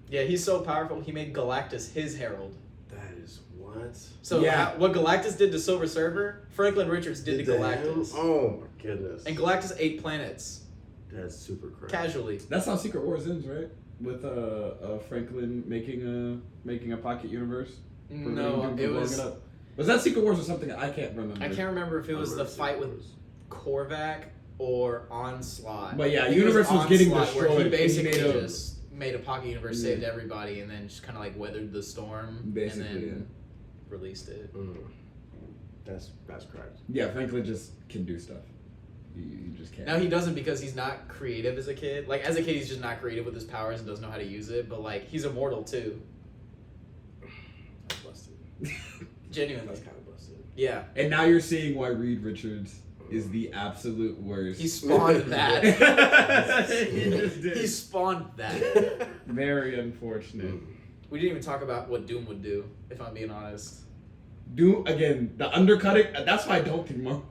Yeah, he's so powerful. He made Galactus his herald. That is what? So Yeah. what Galactus did to Silver Surfer, Franklin Richards did to to him? Galactus. Oh my goodness. And Galactus ate planets That's super correct. casually. That's how Secret Wars ends, right? With Franklin making a pocket universe. No, Preventing it Doom from was. blowing up. Was that Secret Wars or something? I can't remember. I can't remember if it was the Remember fight with Wars. Korvac or Onslaught. But yeah, I think it Universe was getting Onslaught, where destroyed, he and he basically made a- just made a pocket universe, Yeah. saved everybody, and then just kind of like weathered the storm, Basically, and then released it. That's correct. Yeah, Franklin just can do stuff. You just can't. Now he doesn't because he's not creative as a kid. Like as a kid, he's just not creative with his powers and doesn't know how to use it. But like he's immortal too. That's busted. Genuinely. That's kind of busted. Yeah. And now you're seeing why Reed Richards is the absolute worst. He spawned that. He just did. He spawned that. Very unfortunate. We didn't even talk about what Doom would do, if I'm being honest. Doom again, the undercutting. That's why I don't think Marvel.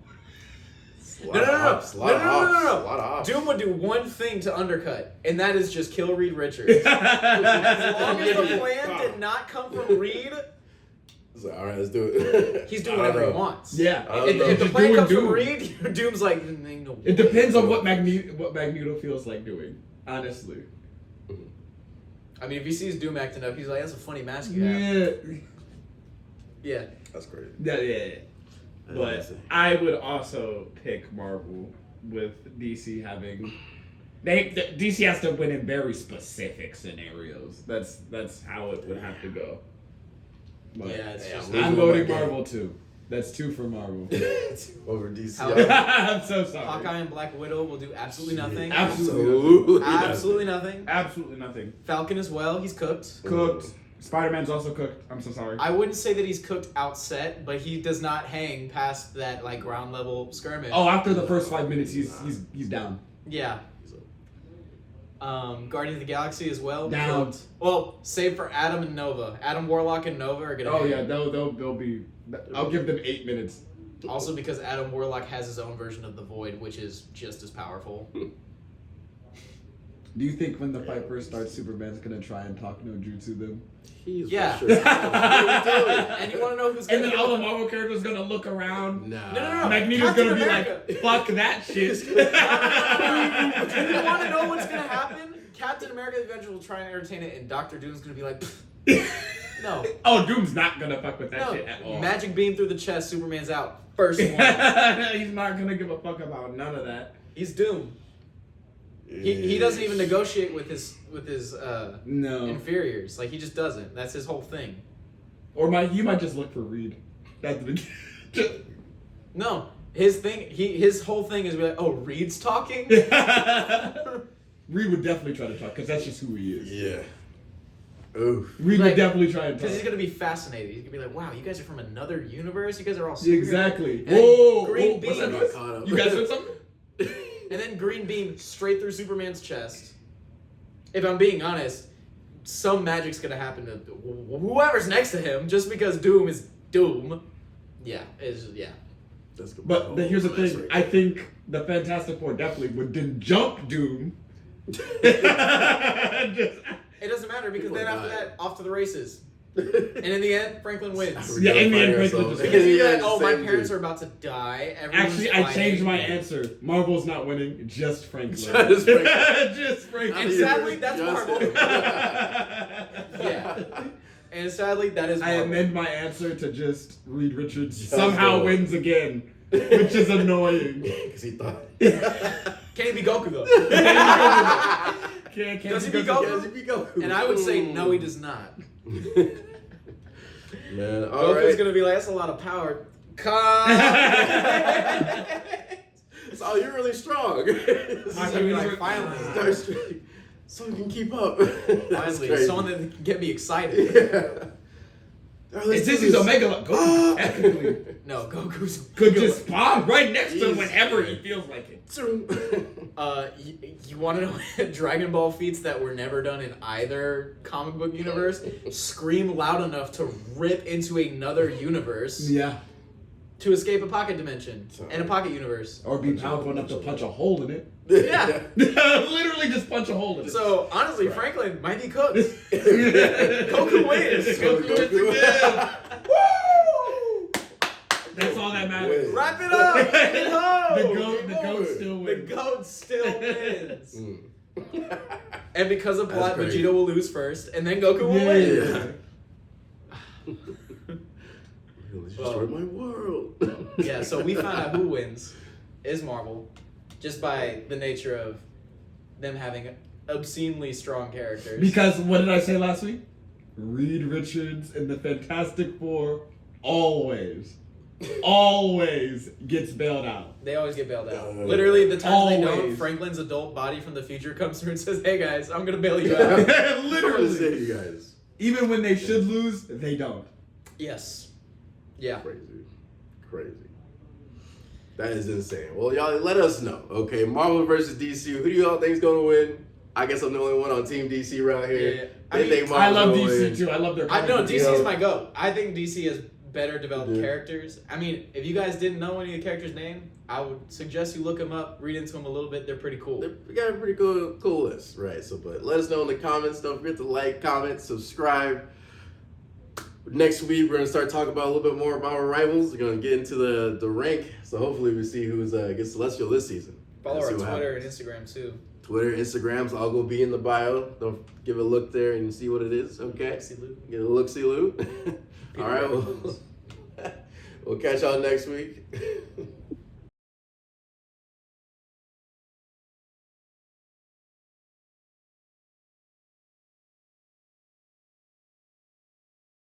A lot of hops, a lot of hops. Doom would do one thing to undercut, and that is just kill Reed Richards. As long as the plan did not come from Reed, It's like, all right, let's do it. he's doing I don't whatever he know. wants. Yeah. I don't If, know. if the Just plan doing comes Doom. from Reed, Doom's like, no. It depends on what Magneto feels like doing. Honestly. I mean, if he sees Doom acting up, he's like, that's a funny mask you have. Yeah. Yeah. That's great. Yeah. But I would also pick Marvel with DC having. DC has to win in very specific scenarios. That's how it would have to go. But Yeah, it's just- I'm voting Marvel too. That's 2 for Marvel. Over DC. I'm so sorry. Hawkeye and Black Widow will do absolutely nothing. Absolutely. Absolutely nothing. Absolutely nothing. Falcon as well, he's cooked. Cooked. Spider-Man's also cooked. I'm so sorry. I wouldn't say that he's cooked outset, but he does not hang past that like ground level skirmish. Oh, after the first 5 minutes, he's down. Yeah. Guardians of the Galaxy as well. Down. Cooked. Well, save for Adam and Nova. Adam Warlock and Nova are gonna. Oh hang. yeah, they'll be. I'll give them 8 minutes. Also because Adam Warlock has his own version of the Void, which is just as powerful. Do you think when the fight first starts, Superman's gonna try and talk no jutsu them? He's Yeah. for sure. What are we And you want to know who's gonna And then be all the Marvel characters gonna look around. doing? Nah. No. Magneto's Captain gonna be America. like, "Fuck that shit." Do you want to know what's gonna happen? Captain America the Avenger will try and entertain it, and Doctor Doom's gonna be like, no. Oh, Doom's not gonna fuck with that No, shit at all. magic beam through the chest. Superman's out. First one. He's not gonna give a fuck about none of that. He's Doom. He doesn't even negotiate with his No. inferiors. Like he just doesn't. That's his whole thing. Or he might just look for Reed. That's the No, his whole thing is be like, oh, Reed's talking. Reed would definitely try to talk because that's just who he is. Yeah. Oof. Reed Like, would definitely try and talk. Because he's gonna be fascinated. He's gonna be like, wow, you guys are from another universe. You guys are all superheroes." Exactly. And then Whoa, Green what's Beam. that Got noise? caught up. You guys heard something? And then green beam straight through Superman's chest. If I'm being honest, some magic's gonna happen to whoever's next to him, just because Doom is Doom. Yeah, yeah. That's good. But here's the That's thing. right. I think the Fantastic Four definitely would then jump Doom. Just- It doesn't matter because People then after die. that, off to the races. And in the end, Franklin wins. Yeah, in the end, Fighting Franklin ourselves. just- Because you're like, Yeah, oh, my same parents dude. are about to die. Everyone's Actually, I fighting." changed my answer. Marvel's not winning, just Franklin. Just Franklin. Just Franklin. And sadly, that's Just- Marvel. Yeah. And sadly, that is I Marvel. amend my answer to just Reed Richards Just somehow go. wins again, which is annoying. Because he thought. Can he be Goku, though? Can't Does he because be of- Goku? Yes, if he go. And I would say, no, he does not. Man, all Goku's right. gonna be like, that's a lot of power. So you're really strong. He's gonna be like, finally. Start straight. So we can keep up. That's Finally, crazy. someone that can get me excited. Yeah. Oh, let's It's do Disney's this. Omega. Goku technically No, Goku's could just spawn right next to him He's- whenever he feels like it. You want to know Dragon Ball feats that were never done in either comic book universe? Scream loud enough to rip into another universe. Yeah. to escape a pocket dimension Sorry. and a pocket universe. Or be powerful enough to punch a hole in it. Yeah. Literally just punch a hole in it. So honestly, Right. Franklin might be cooked. Goku wins. Goku wins again. Woo! That's all that matters. Win. Wrap it up. End it home. The goat still The wins. goat still wins. Mm. And because of That's plot, crazy. Vegeta will lose first, and then Goku will Yeah. win. You destroyed my world. Yeah, so we found out who wins is Marvel, just by the nature of them having obscenely strong characters. Because what did I say last week? Reed Richards and the Fantastic Four always gets bailed out. They always get bailed out. Literally, the times they don't, Always. Franklin's adult body from the future comes through and says, "Hey guys, I'm gonna bail you out." I'm gonna say Literally. to you guys. Even when they should lose, they don't. Yes. Yeah. Crazy. That is insane. Well, y'all let us know. Okay, Marvel versus DC. Who do y'all think is gonna win? I guess I'm the only one on Team DC around here. Yeah. They think I Marvel's love gonna DC win. too. I love their I know comic DC's books. Yeah. my goat. I think DC has better developed Yeah. characters. I mean, if you guys didn't know any of the characters' name, I would suggest you look them up, read into them a little bit. They're pretty cool. We got a pretty cool list, right? So, but let us know in the comments. Don't forget to like, comment, subscribe. Next week, we're gonna start talking about a little bit more about our rivals. We're gonna get into the rank. So hopefully, we see who's gets Celestial this season. Follow Let's our see what Twitter happens. and Instagram too. Twitter, Instagrams, all go be in the bio. Don't give a look there and see what it is. Okay, See Lou. get a look, see Lou. All right, Peter we'll catch y'all next week.